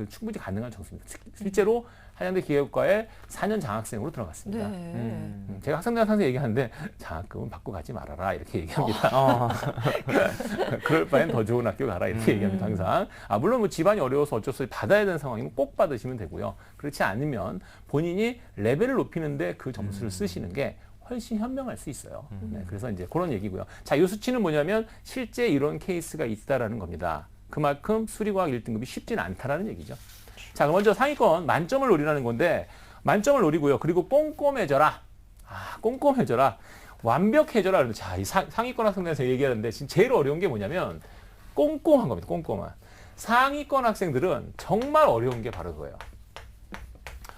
충분히 가능한 점수입니다. 실제로 한양대 기계학과에 4년 장학생으로 들어갔습니다. 네. 제가 학생들한테 항상 얘기하는데 장학금은 받고 가지 말아라 이렇게 얘기합니다. 그럴 바엔 더 좋은 학교 가라 이렇게 얘기합니다. 항상. 물론 뭐 집안이 어려워서 어쩔 수 없이 받아야 되는 상황이면 꼭 받으시면 되고요. 그렇지 않으면 본인이 레벨을 높이는데 그 점수를 쓰시는 게 훨씬 현명할 수 있어요. 네, 그래서 이제 그런 얘기고요. 자, 이 수치는 뭐냐면 실제 이런 케이스가 있다라는 겁니다. 그만큼 수리과학 1등급이 쉽지는 않다라는 얘기죠. 자, 먼저 상위권 만점을 노리라는 건데 만점을 노리고요. 그리고 꼼꼼해져라. 꼼꼼해져라. 완벽해져라. 자, 이 상위권 학생들에서 얘기하는데 지금 제일 어려운 게 뭐냐면 꼼꼼한 겁니다. 꼼꼼한. 상위권 학생들은 정말 어려운 게 바로 그거예요.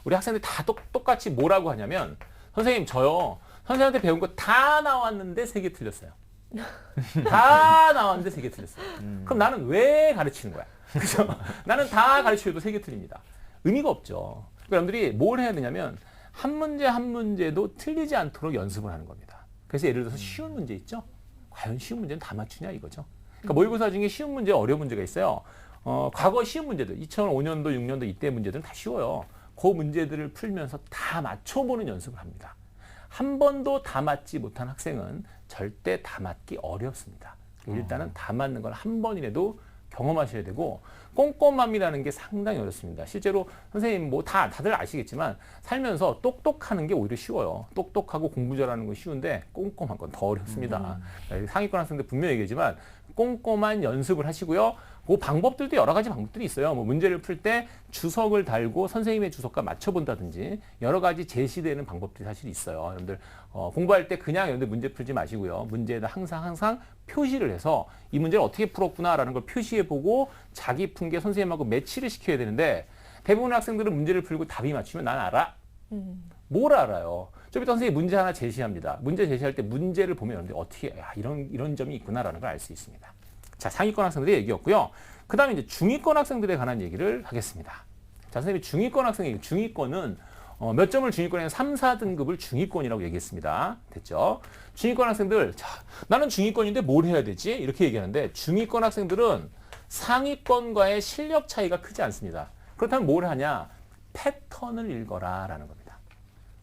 우리 학생들 다 똑같이 뭐라고 하냐면 선생님 저요. 선생님한테 배운 거 다 나왔는데 3개 틀렸어요. 다 나왔는데 3개 틀렸어요. 그럼 나는 왜 가르치는 거야? 그죠? 나는 다 가르쳐도 3개 틀립니다. 의미가 없죠. 그러니까 여러분들이 뭘 해야 되냐면 한 문제 한 문제도 틀리지 않도록 연습을 하는 겁니다. 그래서 예를 들어서 쉬운 문제 있죠? 과연 쉬운 문제는 다 맞추냐 이거죠. 그러니까 모의고사 중에 쉬운 문제, 어려운 문제가 있어요. 과거 쉬운 문제들, 2005년도, 6년도 이때 문제들은 다 쉬워요. 그 문제들을 풀면서 다 맞춰보는 연습을 합니다. 한 번도 다 맞지 못한 학생은 절대 다 맞기 어렵습니다. 일단은 다 맞는 걸 한 번이라도 경험하셔야 되고 꼼꼼함이라는 게 상당히 어렵습니다. 실제로 선생님 뭐 다들 아시겠지만 살면서 똑똑하는 게 오히려 쉬워요. 똑똑하고 공부 잘하는 건 쉬운데 꼼꼼한 건 더 어렵습니다. 상위권 학생들 분명히 얘기하지만 꼼꼼한 연습을 하시고요. 그 방법들도 여러 가지 방법들이 있어요. 뭐 문제를 풀 때 주석을 달고 선생님의 주석과 맞춰본다든지 여러 가지 제시되는 방법들이 사실 있어요. 여러분들 공부할 때 그냥 여러분들 문제 풀지 마시고요. 문제에다 항상 표시를 해서 이 문제를 어떻게 풀었구나라는 걸 표시해보고 자기 푼 게 선생님하고 매치를 시켜야 되는데 대부분 학생들은 문제를 풀고 답이 맞추면 난 알아. 뭘 알아요? 좀 이따 선생님이 문제 하나 제시합니다. 문제 제시할 때 문제를 보면 여러분들 어떻게 이런 점이 있구나라는 걸 알 수 있습니다. 자, 상위권 학생들의 얘기였고요. 그 다음에 이제 중위권 학생들에 관한 얘기를 하겠습니다. 자, 선생님이 중위권 학생에게 중위권은 몇 점을 중위권에는 3, 4등급을 중위권이라고 얘기했습니다. 됐죠? 중위권 학생들, 자, 나는 중위권인데 뭘 해야 되지? 이렇게 얘기하는데 중위권 학생들은 상위권과의 실력 차이가 크지 않습니다. 그렇다면 뭘 하냐? 패턴을 읽어라 라는 겁니다.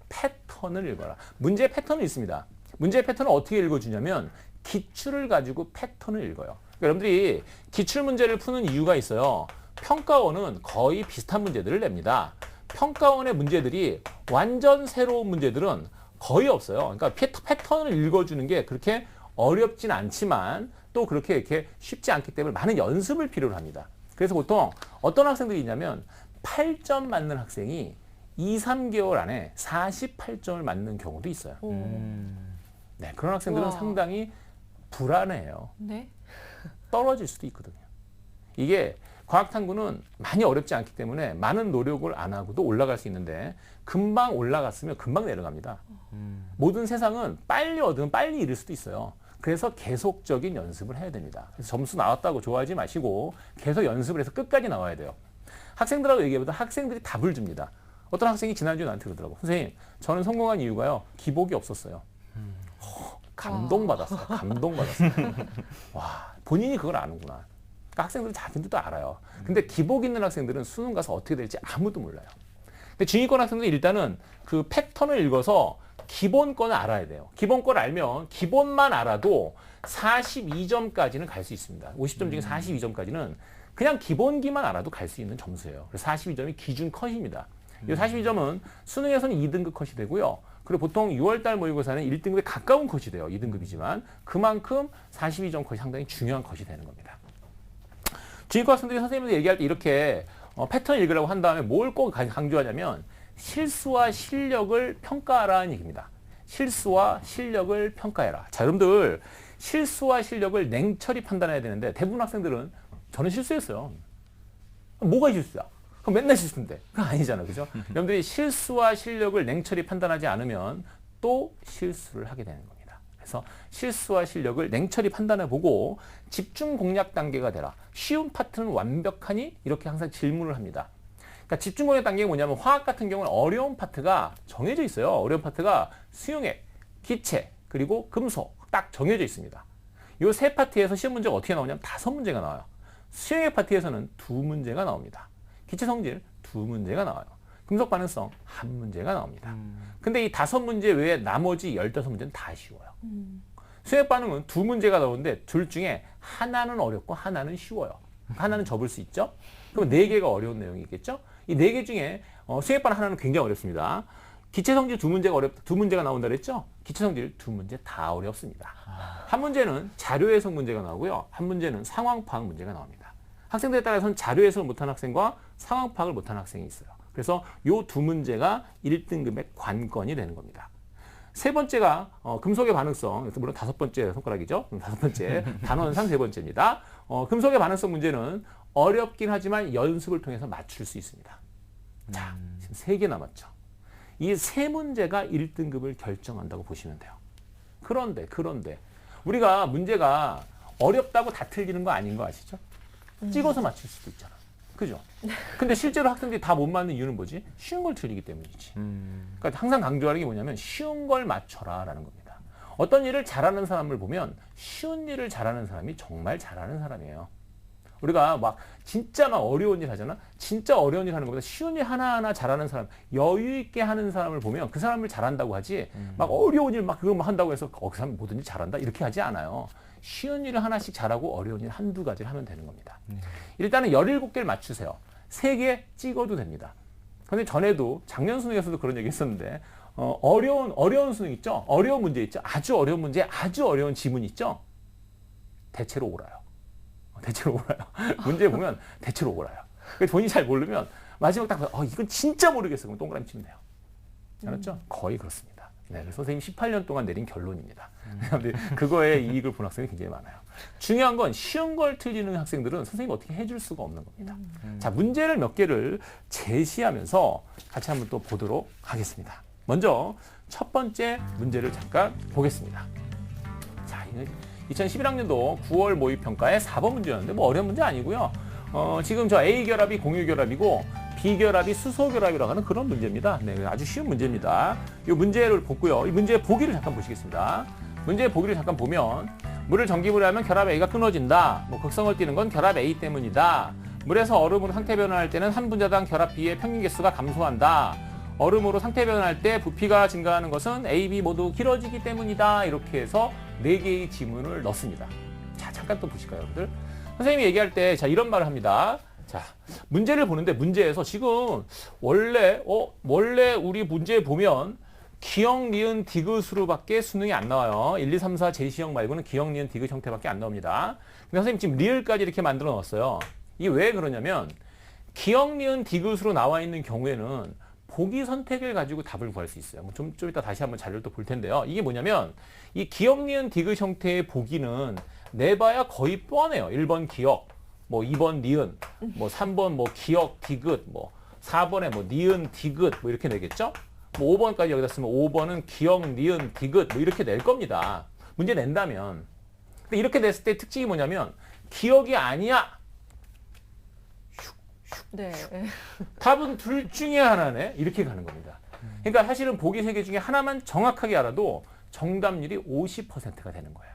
패턴을 읽어라. 문제 패턴이 있습니다. 문제 패턴을 어떻게 읽어주냐면 기출을 가지고 패턴을 읽어요. 그러니까 여러분들이 기출 문제를 푸는 이유가 있어요. 평가원은 거의 비슷한 문제들을 냅니다. 평가원의 문제들이 완전 새로운 문제들은 거의 없어요. 그러니까 패턴을 읽어주는 게 그렇게 어렵진 않지만 또 그렇게 이렇게 쉽지 않기 때문에 많은 연습을 필요로 합니다. 그래서 보통 어떤 학생들이 있냐면 8점 맞는 학생이 2, 3개월 안에 48점을 맞는 경우도 있어요. 네, 그런 학생들은 와. 상당히 불안해요. 네. 떨어질 수도 있거든요. 이게 과학탐구는 많이 어렵지 않기 때문에 많은 노력을 안 하고도 올라갈 수 있는데 금방 올라갔으면 금방 내려갑니다. 모든 세상은 빨리 얻으면 빨리 잃을 수도 있어요. 그래서 계속적인 연습을 해야 됩니다. 그래서 점수 나왔다고 좋아하지 마시고 계속 연습을 해서 끝까지 나와야 돼요. 학생들하고 얘기해보다 학생들이 답을 줍니다. 어떤 학생이 지난주에 나한테 그러더라고. 선생님, 저는 성공한 이유가요. 기복이 없었어요. 감동받았어요. 감동받았어요. 와, 본인이 그걸 아는구나. 그러니까 학생들은 자기들도 알아요. 근데 기복 있는 학생들은 수능 가서 어떻게 될지 아무도 몰라요. 근데 중위권 학생들은 일단은 그 패턴을 읽어서 기본권을 알아야 돼요. 기본권을 알면 기본만 알아도 42점까지는 갈 수 있습니다. 50점 중에 42점까지는 그냥 기본기만 알아도 갈 수 있는 점수예요. 그래서 42점이 기준 컷입니다. 이 42점은 수능에서는 2등급 컷이 되고요. 그리고 보통 6월달 모의고사는 1등급에 가까운 컷이 돼요. 2등급이지만 그만큼 42점 컷이 상당히 중요한 컷이 되는 겁니다. 중위권 학생들이 선생님한테 얘기할 때 이렇게 패턴 읽으라고 한 다음에 뭘 꼭 강조하냐면 실수와 실력을 평가하라는 얘기입니다. 실수와 실력을 평가해라. 자, 여러분들 실수와 실력을 냉철히 판단해야 되는데 대부분 학생들은 저는 실수했어요. 뭐가 실수야? 그럼 맨날 실수인데. 그건 아니잖아요. 그죠? 여러분들이 실수와 실력을 냉철히 판단하지 않으면 또 실수를 하게 되는 겁니다. 그래서 실수와 실력을 냉철히 판단해보고 집중 공략 단계가 되라. 쉬운 파트는 완벽하니? 이렇게 항상 질문을 합니다. 그러니까 집중 공략 단계가 뭐냐면 화학 같은 경우는 어려운 파트가 정해져 있어요. 어려운 파트가 수용액, 기체, 그리고 금속 딱 정해져 있습니다. 이 세 파트에서 시험 문제가 어떻게 나오냐면 5문제가 나와요. 수용액 파트에서는 2문제가 나옵니다. 기체 성질 2문제가 나와요. 금속 반응성 1문제가 나옵니다. 근데 이 5문제 외에 나머지 15문제는 다 쉬워요. 수액 반응은 2문제가 나오는데 둘 중에 하나는 어렵고 하나는 쉬워요. 하나는 접을 수 있죠. 그럼 4개가 어려운 내용이 있겠죠. 이 4개 중에 수액 반응 하나는 굉장히 어렵습니다. 기체 성질 2문제가 나온다 그랬죠. 기체 성질 2문제 다 어렵습니다. 한 문제는 자료 해석 문제가 나오고요. 한 문제는 상황 파악 문제가 나옵니다. 학생들에 따라서는 자료 해석을 못한 학생과 상황 파악을 못한 학생이 있어요. 그래서 이 2문제가 1등급의 관건이 되는 겁니다. 세 번째가 금속의 반응성, 물론 5번째 손가락이죠. 5번째 단원상 3번째입니다. 금속의 반응성 문제는 어렵긴 하지만 연습을 통해서 맞출 수 있습니다. 자, 지금 3개 남았죠. 이 3문제가 1등급을 결정한다고 보시면 돼요. 그런데 우리가 문제가 어렵다고 다 틀리는 거 아닌 거 아시죠? 찍어서 맞출 수도 있잖아. 그죠? 근데 실제로 학생들이 다 못 맞는 이유는 뭐지? 쉬운 걸 틀리기 때문이지. 그러니까 항상 강조하는 게 뭐냐면 쉬운 걸 맞춰라라는 겁니다. 어떤 일을 잘하는 사람을 보면 쉬운 일을 잘하는 사람이 정말 잘하는 사람이에요. 우리가 진짜 어려운 일 하잖아. 진짜 어려운 일 하는 것보다 쉬운 일 하나하나 잘하는 사람, 여유 있게 하는 사람을 보면 그 사람을 잘한다고 하지. 어려운 일 그거 한다고 해서 그 사람 뭐든지 잘한다 이렇게 하지 않아요. 쉬운 일을 하나씩 잘하고 어려운 일 한두 가지를 하면 되는 겁니다. 일단은 17개를 맞추세요. 3개 찍어도 됩니다. 근데 전에도 작년 수능에서도 그런 얘기 했었는데 어려운 수능 있죠? 어려운 문제 있죠? 아주 어려운 문제, 아주 어려운 지문 있죠? 대체로 오라요. 대체로 오라요. 문제 보면 대체로 오라요. 본인이 잘 모르면 마지막 딱 이건 진짜 모르겠어. 그럼 동그라미 치면 돼요. 알았죠? 거의 그렇습니다. 네, 선생님 18년 동안 내린 결론입니다. 그거에 이익을 본 학생이 굉장히 많아요. 중요한 건 쉬운 걸 틀리는 학생들은 선생님이 어떻게 해줄 수가 없는 겁니다. 자, 문제를 몇 개를 제시하면서 같이 한번 또 보도록 하겠습니다. 먼저 첫 번째 문제를 잠깐 보겠습니다. 자, 2011학년도 9월 모의평가의 4번 문제였는데 어려운 문제 아니고요. 지금 저 A결합이 공유결합이고 B결합이 수소결합이라고 하는 그런 문제입니다. 네, 아주 쉬운 문제입니다. 이 문제를 보고요. 이 문제의 보기를 잠깐 보시겠습니다. 문제의 보기를 잠깐 보면 물을 전기물에 하면 결합 A가 끊어진다. 극성을 띠는 건 결합 A 때문이다. 물에서 얼음으로 상태 변화할 때는 한 분자당 결합 B의 평균 개수가 감소한다. 얼음으로 상태 변화할 때 부피가 증가하는 것은 A, B 모두 길어지기 때문이다. 이렇게 해서 4개의 지문을 넣습니다. 자, 잠깐 또 보실까요, 여러분들? 선생님이 얘기할 때 이런 말을 합니다. 자, 문제를 보는데 문제에서 지금 원래 우리 문제에 보면 기역, 니은, 디귿으로밖에 수능이 안 나와요. 1, 2, 3, 4 제시형 말고는 기역, 니은, 디귿 형태밖에 안 나옵니다. 근데 선생님 지금 리을까지 이렇게 만들어 놨어요. 이게 왜 그러냐면 기역, 니은, 디귿으로 나와 있는 경우에는 보기 선택을 가지고 답을 구할 수 있어요. 좀 이따 다시 한번 자료를 또 볼 텐데요. 이게 뭐냐면 이 기역, 니은, 디귿 형태의 보기는 내봐야 거의 뻔해요. 1번 기역, 뭐 2번 니은, 뭐 3번 뭐 기역, 디귿, 뭐 4번에 뭐 니은, 디귿 뭐 이렇게 내겠죠? 뭐 5번까지 여기다 쓰면 5번은 기역, 니은, 디귿 뭐 이렇게 낼 겁니다. 문제 낸다면. 근데 이렇게 냈을 때 특징이 뭐냐면 기역이 아니야. 네. 답은 둘 중에 하나네. 이렇게 가는 겁니다. 그러니까 사실은 보기 3개 중에 하나만 정확하게 알아도 정답률이 50%가 되는 거예요.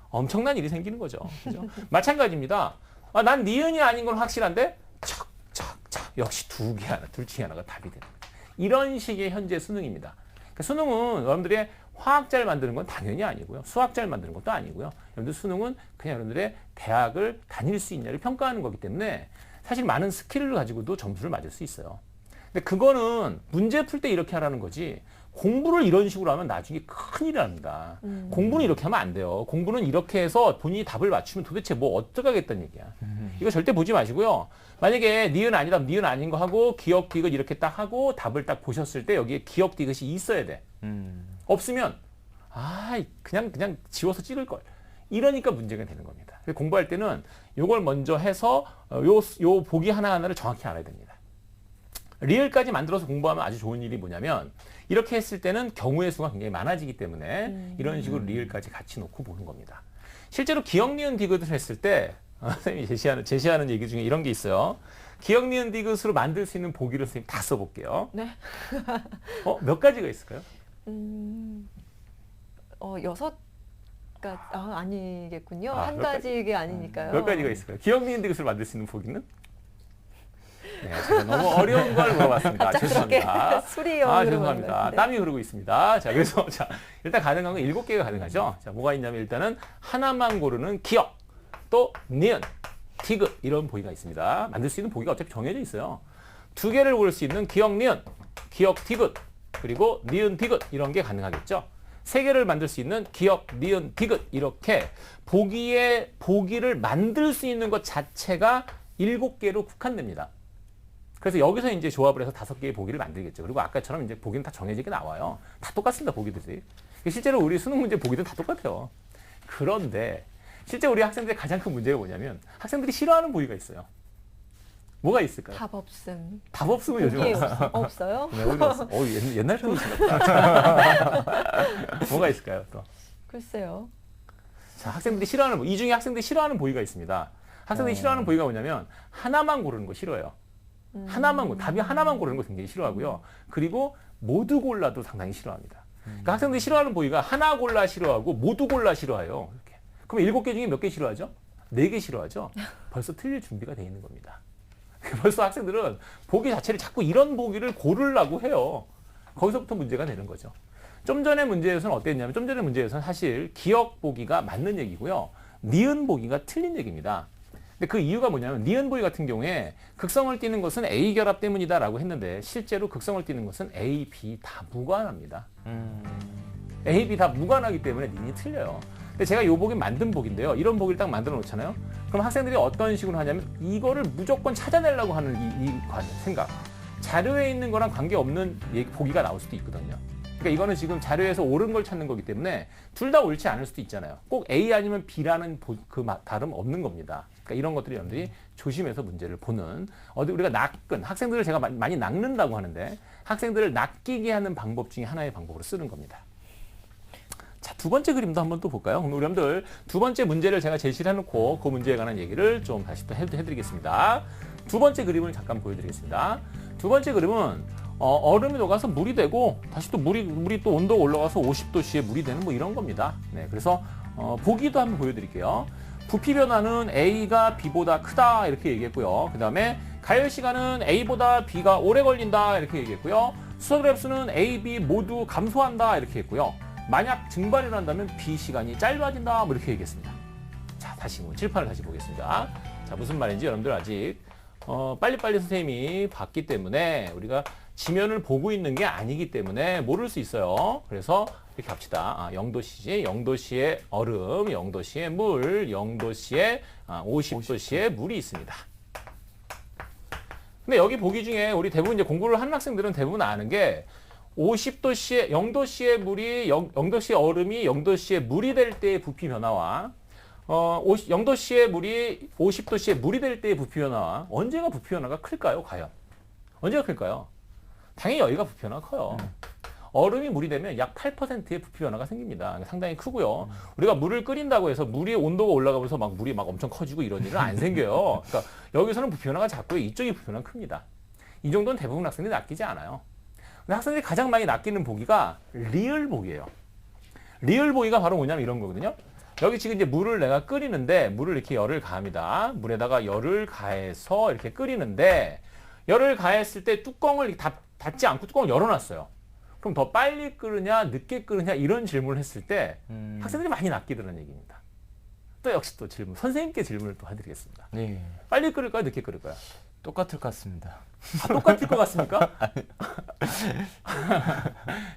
엄청난 일이 생기는 거죠. 그죠? 마찬가지입니다. 아, 난 니은이 아닌 건 확실한데 척척척 역시 둘 중에 하나가 답이 되는 거예요. 이런 식의 현재 수능입니다. 그러니까 수능은 여러분들의 화학자를 만드는 건 당연히 아니고요. 수학자를 만드는 것도 아니고요. 여러분들 수능은 그냥 여러분들의 대학을 다닐 수 있냐를 평가하는 거기 때문에 사실 많은 스킬을 가지고도 점수를 맞을 수 있어요. 근데 그거는 문제 풀 때 이렇게 하라는 거지 공부를 이런 식으로 하면 나중에 큰일이 납니다. 공부는 이렇게 하면 안 돼요. 공부는 이렇게 해서 본인이 답을 맞추면 도대체 뭐 어떡하겠다는 얘기야. 이거 절대 보지 마시고요. 만약에 니은 아니다, 니은 아닌 거 하고 기역, 디귿 이렇게 딱 하고 답을 딱 보셨을 때 여기에 기역, 디귿이 있어야 돼. 없으면 그냥 지워서 찍을 걸. 이러니까 문제가 되는 겁니다. 공부할 때는 이걸 먼저 해서 요 보기 하나하나를 정확히 알아야 됩니다. 리을까지 만들어서 공부하면 아주 좋은 일이 뭐냐면 이렇게 했을 때는 경우의 수가 굉장히 많아지기 때문에 이런 식으로 리을까지 같이 놓고 보는 겁니다. 실제로 기역, 니은, 디귿을 했을 때 선생님이 제시하는 얘기 중에 이런 게 있어요. 기역, 니은, 디귿으로 만들 수 있는 보기를 선생님 다 써볼게요. 네. 몇 가지가 있을까요? 6가지, 아니겠군요. 몇 한 가지가 아니니까요. 몇 가지가 있을까요? 기역, 니은, 디귿으로 만들 수 있는 보기는? 네, 제가 너무 어려운 걸 물어봤습니다. 죄송합니다. 수리형으로 죄송합니다. 땀이 흐르고 있습니다. 자, 그래서 일단 가능한 건 7개가 가능하죠. 자, 뭐가 있냐면 일단은 하나만 고르는 기역, 또 니은, 디귿 이런 보기가 있습니다. 만들 수 있는 보기가 어차피 정해져 있어요. 2개를 고를 수 있는 기역, 니은, 기역, 디귿, 그리고 니은, 디귿 이런 게 가능하겠죠. 3개를 만들 수 있는 기역, 니은, 디귿 이렇게 보기를 만들 수 있는 것 자체가 7개로 국한됩니다. 그래서 여기서 이제 조합을 해서 5개의 보기를 만들겠죠. 그리고 아까처럼 이제 보기는 다 정해지게 나와요. 다 똑같습니다, 보기들이. 실제로 우리 수능 문제 보기들은 다 똑같아요. 그런데 실제 우리 학생들의 가장 큰 문제가 뭐냐면 학생들이 싫어하는 보기가 있어요. 뭐가 있을까요? 답 없음. 답 없으면 요즘 보기 없어요? 네, 어디 없어? 옛날 분이시다. 뭐가 있을까요, 또? 글쎄요. 자, 학생들이 싫어하는 이 중에 학생들이 싫어하는 보기가 있습니다. 학생들이 싫어하는 보기가 뭐냐면 하나만 고르는 거 싫어요. 답이 하나만 고르는 거 굉장히 싫어하고요. 그리고 모두 골라도 상당히 싫어합니다. 그러니까 학생들이 싫어하는 보기가 하나 골라 싫어하고 모두 골라 싫어해요. 이렇게. 그럼 7개 중에 몇 개 싫어하죠? 4개 싫어하죠? 벌써 틀릴 준비가 돼 있는 겁니다. 벌써 학생들은 보기 자체를 자꾸 이런 보기를 고르려고 해요. 거기서부터 문제가 되는 거죠. 좀 전에 문제에서는 어땠냐면 좀 전에 문제에서는 사실 기역 보기가 맞는 얘기고요. 니은 보기가 틀린 얘기입니다. 근데 그 이유가 뭐냐면 니은 보기 같은 경우에 극성을 띠는 것은 A 결합 때문이다라고 했는데 실제로 극성을 띠는 것은 A, B 다 무관합니다. A, B 다 무관하기 때문에 니은이 틀려요. 근데 제가 이 보기 만든 보기인데요. 이런 보기를 딱 만들어 놓잖아요. 그럼 학생들이 어떤 식으로 하냐면 이거를 무조건 찾아내려고 하는 이 생각. 자료에 있는 거랑 관계없는 보기가 나올 수도 있거든요. 그러니까 이거는 지금 자료에서 옳은 걸 찾는 거기 때문에 둘 다 옳지 않을 수도 있잖아요. 꼭 A 아니면 B라는 다름 없는 겁니다. 그러니까 이런 것들이 여러분들이 조심해서 문제를 보는 우리가 학생들을 제가 많이 낚는다고 하는데 학생들을 낚이게 하는 방법 중에 하나의 방법으로 쓰는 겁니다. 자, 2번째 그림도 한번 또 볼까요? 우리 여러분들 2번째 문제를 제가 제시를 해놓고 그 문제에 관한 얘기를 좀 다시 또 해드리겠습니다. 2번째 그림을 잠깐 보여드리겠습니다. 2번째 그림은 얼음이 녹아서 물이 되고 다시 또 물이 또 온도가 올라가서 50도씨에 물이 되는 뭐 이런 겁니다. 네, 그래서 보기도 한번 보여드릴게요. 부피 변화는 A가 B보다 크다 이렇게 얘기했고요. 그 다음에 가열 시간은 A보다 B가 오래 걸린다 이렇게 얘기했고요. 수소 그랩수는 A, B 모두 감소한다 이렇게 했고요. 만약 증발을 한다면 B 시간이 짧아진다 뭐 이렇게 얘기했습니다. 자, 다시 칠판을 다시 보겠습니다. 자, 무슨 말인지 여러분들 아직 빨리빨리 선생님이 봤기 때문에 우리가 지면을 보고 있는 게 아니기 때문에 모를 수 있어요. 그래서 이렇게 합시다. 0도씨지. 0도씨의 얼음, 0도씨의 물, 0도씨의 50도씨의 물이 있습니다. 근데 여기 보기 중에 우리 대부분 이제 공부를 하는 학생들은 대부분 아는 게 50도씨의 0도씨의 물이 0도씨의 얼음이 0도씨의 물이 될 때의 부피 변화와 0도씨의 물이 50도씨의 물이 될 때의 부피 변화와 언제가 부피 변화가 클까요? 과연? 언제가 클까요? 당연히 여기가 부피 변화가 커요. 얼음이 물이 되면 약 8%의 부피 변화가 생깁니다. 상당히 크고요. 우리가 물을 끓인다고 해서 물의 온도가 올라가면서 막 물이 막 엄청 커지고 이런 일은 안 생겨요. 그러니까 여기서는 부피 변화가 작고요. 이쪽이 부피 변화가 큽니다. 이 정도는 대부분 학생들이 낚이지 않아요. 근데 학생들이 가장 많이 낚이는 보기가 리을 보기예요. 리을 보기가 바로 뭐냐면 이런 거거든요. 여기 지금 이제 물을 내가 끓이는데 물을 이렇게 열을 가합니다. 물에다가 열을 가해서 이렇게 끓이는데 열을 가했을 때 뚜껑을 닫지 않고 뚜껑을 열어놨어요. 그럼 더 빨리 끓으냐 늦게 끓으냐 이런 질문을 했을 때 학생들이 많이 낚이더라는 얘기입니다. 또 역시 또 질문, 선생님께 질문을 또 해드리겠습니다. 네. 빨리 끓을까요? 늦게 끓을까요? 똑같을 것 같습니다. 똑같을 것 같습니까?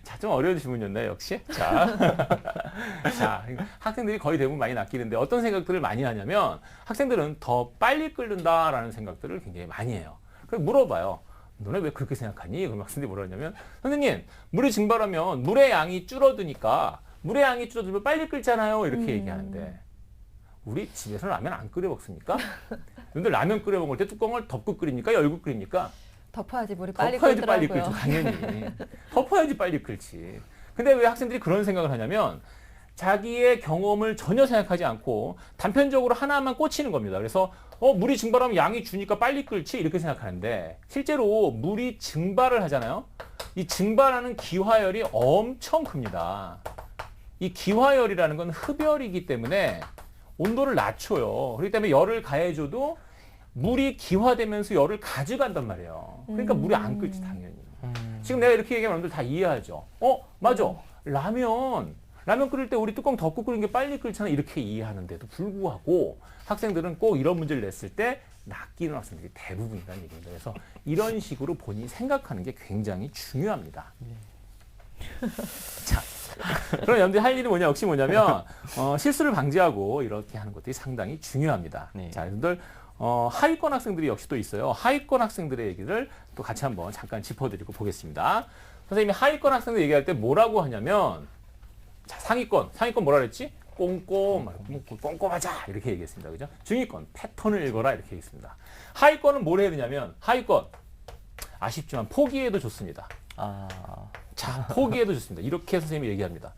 자, 좀 어려운 질문이었나요, 역시? 자, 학생들이 거의 대부분 많이 낚이는데 어떤 생각들을 많이 하냐면 학생들은 더 빨리 끓는다라는 생각들을 굉장히 많이 해요. 그래서 물어봐요. 너네 왜 그렇게 생각하니? 그럼 학생들이 뭐라 하냐면 선생님, 물이 증발하면 물의 양이 줄어드니까 물의 양이 줄어들면 빨리 끓잖아요. 이렇게 얘기하는데 우리 집에서 라면 안 끓여 먹습니까? 근데 라면 끓여 먹을 때 뚜껑을 덮고 끓입니까? 열고 끓입니까? 덮어야지 물이 빨리 덮어야지 빨리 끓더라고요. 끓지, 당연히. 덮어야지 빨리 끓지. 근데 왜 학생들이 그런 생각을 하냐면 자기의 경험을 전혀 생각하지 않고 단편적으로 하나만 꽂히는 겁니다. 그래서 물이 증발하면 양이 주니까 빨리 끓지 이렇게 생각하는데 실제로 물이 증발을 하잖아요. 이 증발하는 기화열이 엄청 큽니다. 이 기화열이라는 건 흡열이기 때문에 온도를 낮춰요. 그렇기 때문에 열을 가해줘도 물이 기화되면서 열을 가져간단 말이에요. 그러니까 물이 안 끓지 당연히. 지금 내가 이렇게 얘기하면 여러분들 다 이해하죠. 맞아. 라면 끓일 때 우리 뚜껑 덮고 끓이는 게 빨리 끓잖아. 이렇게 이해하는데도 불구하고 학생들은 꼭 이런 문제를 냈을 때 낚이는 학생들이 대부분이라는 얘기입니다. 그래서 이런 식으로 본인이 생각하는 게 굉장히 중요합니다. 자, 그럼 여러분들이 할 일이 역시 뭐냐면 실수를 방지하고 이렇게 하는 것들이 상당히 중요합니다. 네. 자, 여러분들 하위권 학생들이 역시 또 있어요. 하위권 학생들의 얘기를 또 같이 한번 잠깐 짚어드리고 보겠습니다. 선생님이 하위권 학생들 얘기할 때 뭐라고 하냐면 자, 상위권 뭐라 그랬지? 꼼꼼하자 이렇게 얘기했습니다. 그죠? 중위권 패턴을 읽어라 이렇게 얘기했습니다. 하위권은 뭘 해야 되냐면 하위권 아쉽지만 포기해도 좋습니다. 자, 포기해도 좋습니다. 이렇게 선생님이 얘기합니다.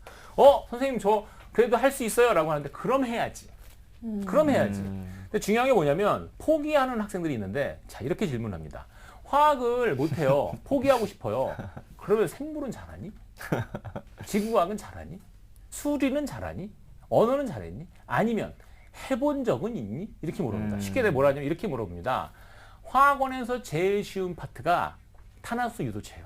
선생님 저 그래도 할 수 있어요 라고 하는데 그럼 해야지. 그럼 해야지. 근데 중요한 게 뭐냐면 포기하는 학생들이 있는데 자, 이렇게 질문합니다. 화학을 못해요. 포기하고 싶어요. 그러면 생물은 잘하니? 지구과학은 잘하니? 수리는 잘하니? 언어는 잘했니? 아니면 해본 적은 있니? 이렇게 물어봅니다. 쉽게 내가 뭐라 하냐면 이렇게 물어봅니다. 화학원에서 제일 쉬운 파트가 탄화수 유도체예요.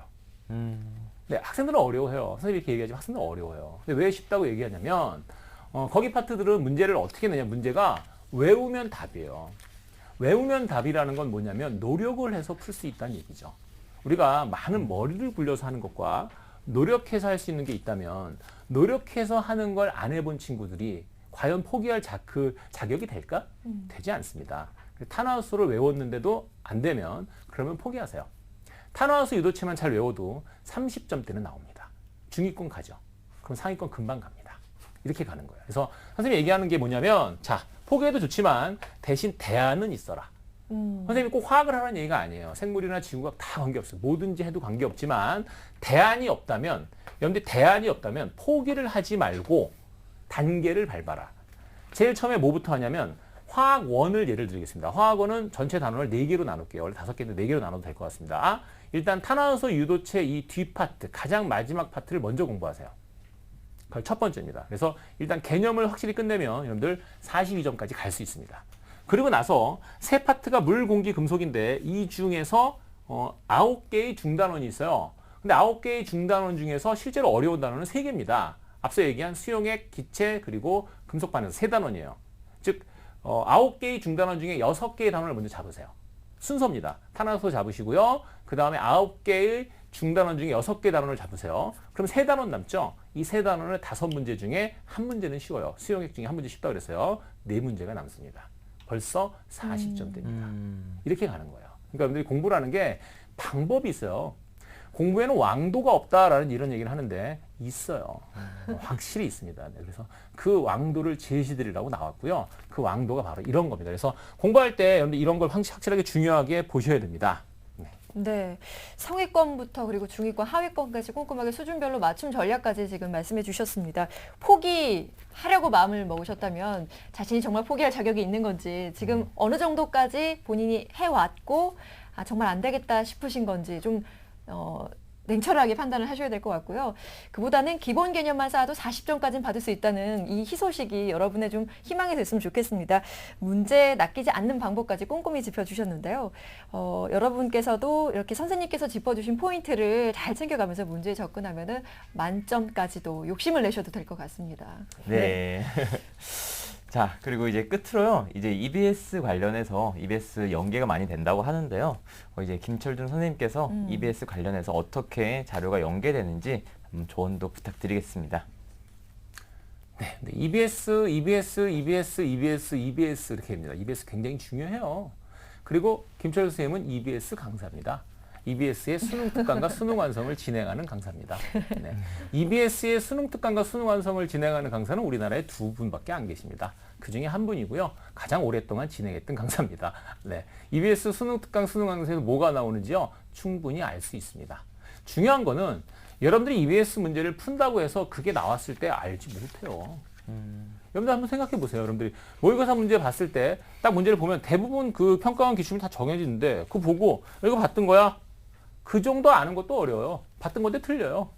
네, 학생들은 어려워해요. 선생님이 이렇게 얘기하지만 학생들은 어려워요. 근데 왜 쉽다고 얘기하냐면 거기 파트들은 문제를 어떻게 내냐. 문제가 외우면 답이에요. 외우면 답이라는 건 뭐냐면 노력을 해서 풀 수 있다는 얘기죠. 우리가 많은 머리를 굴려서 하는 것과 노력해서 할 수 있는 게 있다면 노력해서 하는 걸 안 해본 친구들이 과연 포기할 자격이 될까? 되지 않습니다. 탄화수를 외웠는데도 안 되면 그러면 포기하세요. 탄화수 유도체만 잘 외워도 30점대는 나옵니다. 중위권 가죠. 그럼 상위권 금방 갑니다. 이렇게 가는 거예요. 그래서 선생님이 얘기하는 게 뭐냐면 자, 포기해도 좋지만 대신 대안은 있어라. 선생님이 꼭 화학을 하라는 얘기가 아니에요. 생물이나 지구과학 다 관계없어요. 뭐든지 해도 관계없지만 대안이 없다면 여러분들 대안이 없다면 포기를 하지 말고 단계를 밟아라. 제일 처음에 뭐부터 하냐면 화학원을 예를 들겠습니다. 화학원은 전체 단원을 4개로 나눌게요. 원래 5개인데 4개로 나눠도 될 것 같습니다. 일단 탄화수 유도체 이 뒷파트, 가장 마지막 파트를 먼저 공부하세요. 그게 첫 번째입니다. 그래서 일단 개념을 확실히 끝내면 여러분들 42점까지 갈 수 있습니다. 그리고 나서 세 파트가 물, 공기, 금속인데 이 중에서 9개의 중단원이 있어요. 근데 9개의 중단원 중에서 실제로 어려운 단원은 3개입니다. 앞서 얘기한 수용액, 기체, 그리고 금속 반응서 3단원이에요. 즉 9개의 중단원 중에 6개의 단원을 먼저 잡으세요. 순서입니다. 탄화수 잡으시고요. 그 다음에 9개의 중단원 중에 6개 단원을 잡으세요. 그럼 3단원 남죠? 이 3단원을 5문제 중에 1문제는 쉬워요. 수용액 중에 1문제 쉽다고 그랬어요. 4문제가 남습니다. 벌써 40점 됩니다. 이렇게 가는 거예요. 그러니까 여러분들이 공부라는 게 방법이 있어요. 공부에는 왕도가 없다라는 이런 얘기를 하는데 있어요. 확실히 있습니다. 네, 그래서 그 왕도를 제시드리라고 나왔고요. 그 왕도가 바로 이런 겁니다. 그래서 공부할 때 여러분들 이런 걸 확실하게 중요하게 보셔야 됩니다. 네, 상위권부터 그리고 중위권, 하위권까지 꼼꼼하게 수준별로 맞춤 전략까지 지금 말씀해 주셨습니다. 포기하려고 마음을 먹으셨다면 자신이 정말 포기할 자격이 있는 건지, 지금 어느 정도까지 본인이 해왔고 정말 안 되겠다 싶으신 건지 좀 냉철하게 판단을 하셔야 될 것 같고요. 그보다는 기본 개념만 쌓아도 40점까지는 받을 수 있다는 이 희소식이 여러분의 좀 희망이 됐으면 좋겠습니다. 문제 낚이지 않는 방법까지 꼼꼼히 짚어주셨는데요. 여러분께서도 이렇게 선생님께서 짚어주신 포인트를 잘 챙겨가면서 문제에 접근하면은 만점까지도 욕심을 내셔도 될 것 같습니다. 네. 자, 그리고 이제 끝으로요. 이제 EBS 관련해서 EBS 연계가 많이 된다고 하는데요. 이제 김철준 선생님께서 EBS 관련해서 어떻게 자료가 연계되는지 조언도 부탁드리겠습니다. 네, EBS 이렇게 됩니다. EBS 굉장히 중요해요. 그리고 김철준 선생님은 EBS 강사입니다. EBS의 수능 특강과 수능 완성을 진행하는 강사입니다. 네. EBS의 수능 특강과 수능 완성을 진행하는 강사는 우리나라에 2분밖에 안 계십니다. 그 중에 한 분이고요. 가장 오랫동안 진행했던 강사입니다. 네. EBS 수능 특강 수능 완성에서 뭐가 나오는지요? 충분히 알 수 있습니다. 중요한 거는 여러분들이 EBS 문제를 푼다고 해서 그게 나왔을 때 알지 못해요. 여러분들 한번 생각해 보세요. 여러분들이 모의고사 문제 봤을 때 딱 문제를 보면 대부분 그 평가원 기준이 다 정해지는데 그거 보고 이거 봤던 거야? 그 정도 아는 것도 어려워요. 봤던 건데 틀려요.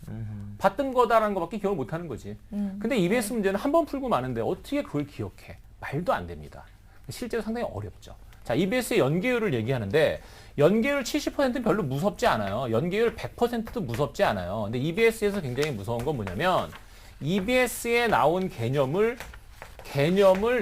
봤던 거다라는 것밖에 기억을 못하는 거지. 근데 EBS 문제는 한 번 풀고 마는데 어떻게 그걸 기억해? 말도 안 됩니다. 실제로 상당히 어렵죠. 자, EBS의 연계율을 얘기하는데 연계율 70%는 별로 무섭지 않아요. 연계율 100%도 무섭지 않아요. 근데 EBS에서 굉장히 무서운 건 뭐냐면 EBS에 나온 개념을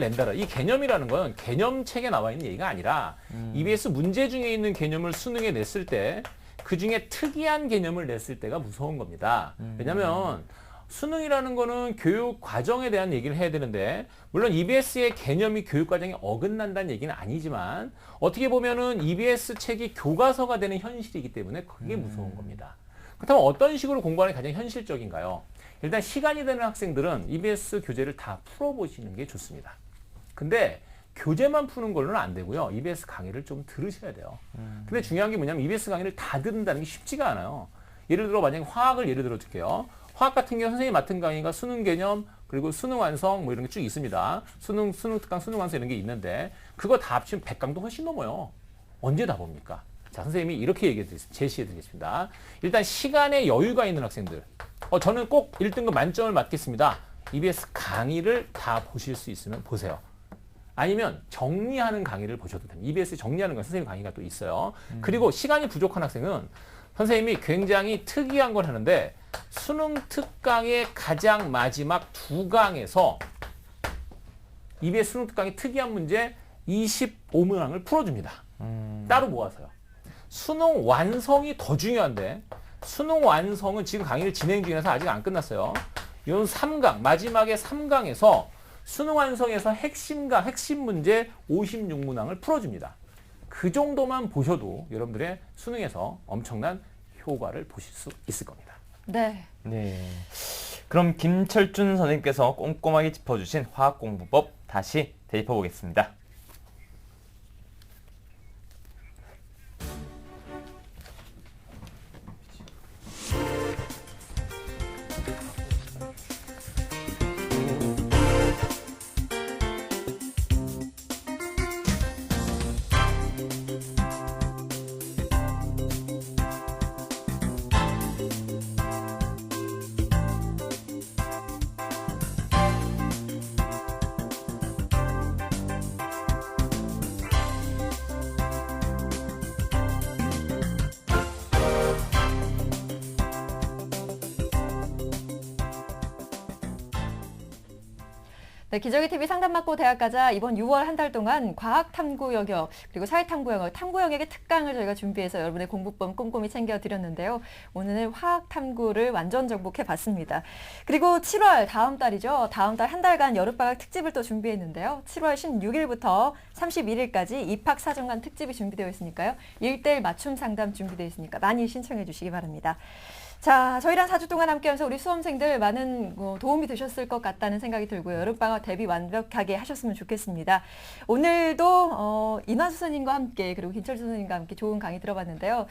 낸다라. 이 개념이라는 건 개념책에 나와 있는 얘기가 아니라 EBS 문제 중에 있는 개념을 수능에 냈을 때 그 중에 특이한 개념을 냈을 때가 무서운 겁니다. 왜냐하면 수능이라는 거는 교육 과정에 대한 얘기를 해야 되는데 물론 EBS의 개념이 교육 과정에 어긋난다는 얘기는 아니지만 어떻게 보면은 EBS 책이 교과서가 되는 현실이기 때문에 그게 무서운 겁니다. 그렇다면 어떤 식으로 공부하는 게 가장 현실적인가요? 일단 시간이 되는 학생들은 EBS 교재를 다 풀어보시는 게 좋습니다. 근데 교재만 푸는 걸로는 안 되고요. EBS 강의를 좀 들으셔야 돼요. 근데 중요한 게 뭐냐면 EBS 강의를 다 듣는다는 게 쉽지가 않아요. 예를 들어 만약에 화학을 예를 들어 줄게요. 화학 같은 경우 선생님이 맡은 강의가 수능 개념 그리고 수능 완성 뭐 이런 게 쭉 있습니다. 수능 특강, 수능 완성 이런 게 있는데 그거 다 합치면 100강도 훨씬 넘어요. 언제 다 봅니까? 자, 선생님이 이렇게 제시해 드리겠습니다. 일단 시간에 여유가 있는 학생들. 저는 꼭 1등급 만점을 맞겠습니다. EBS 강의를 다 보실 수 있으면 보세요. 아니면 정리하는 강의를 보셔도 됩니다. EBS 정리하는 건 선생님 강의가 또 있어요. 그리고 시간이 부족한 학생은 선생님이 굉장히 특이한 걸 하는데 수능 특강의 가장 마지막 2강에서 EBS 수능 특강의 특이한 문제 25문항을 풀어줍니다. 따로 모아서요. 수능 완성이 더 중요한데 수능 완성은 지금 강의를 진행 중이라서 아직 안 끝났어요. 이건 3강, 마지막에 3강에서 수능 완성에서 핵심 문제 56문항을 풀어줍니다. 그 정도만 보셔도 여러분들의 수능에서 엄청난 효과를 보실 수 있을 겁니다. 네. 네. 그럼 김철준 선생님께서 꼼꼼하게 짚어주신 화학공부법 다시 대입해보겠습니다. 네, 기저귀 TV 상담받고 대학 가자 이번 6월 한 달 동안 과학탐구 영역 그리고 사회탐구 영역, 탐구 영역의 특강을 저희가 준비해서 여러분의 공부법 꼼꼼히 챙겨드렸는데요. 오늘은 화학탐구를 완전 정복해봤습니다. 그리고 7월 다음 달이죠. 다음 달 한 달간 여름방학 특집을 또 준비했는데요. 7월 16일부터 31일까지 입학사정관 특집이 준비되어 있으니까요. 1:1 맞춤 상담 준비되어 있으니까 많이 신청해 주시기 바랍니다. 자, 저희랑 4주 동안 함께하면서 우리 수험생들 많은 도움이 되셨을 것 같다는 생각이 들고요. 여름방학 대비 완벽하게 하셨으면 좋겠습니다. 오늘도 이나수 선생님과 함께 그리고 김철수 선생님과 함께 좋은 강의 들어봤는데요.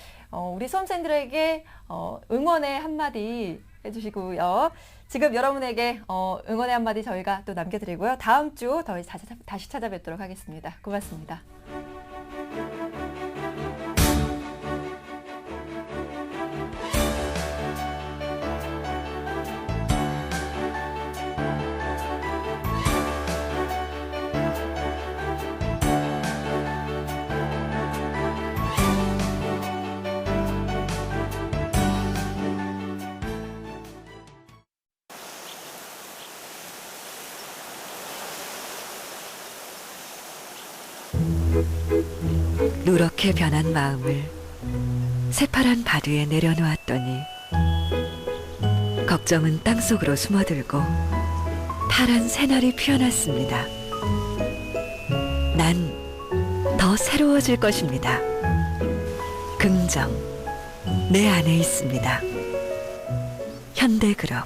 우리 수험생들에게 응원의 한마디 해주시고요. 지금 여러분에게 응원의 한마디 저희가 또 남겨드리고요. 다음 주 다시 찾아뵙도록 하겠습니다. 고맙습니다. 누렇게 변한 마음을 새파란 바위에 내려놓았더니 걱정은 땅속으로 숨어들고 파란 새날이 피어났습니다. 난 더 새로워질 것입니다. 긍정, 내 안에 있습니다. 현대그룹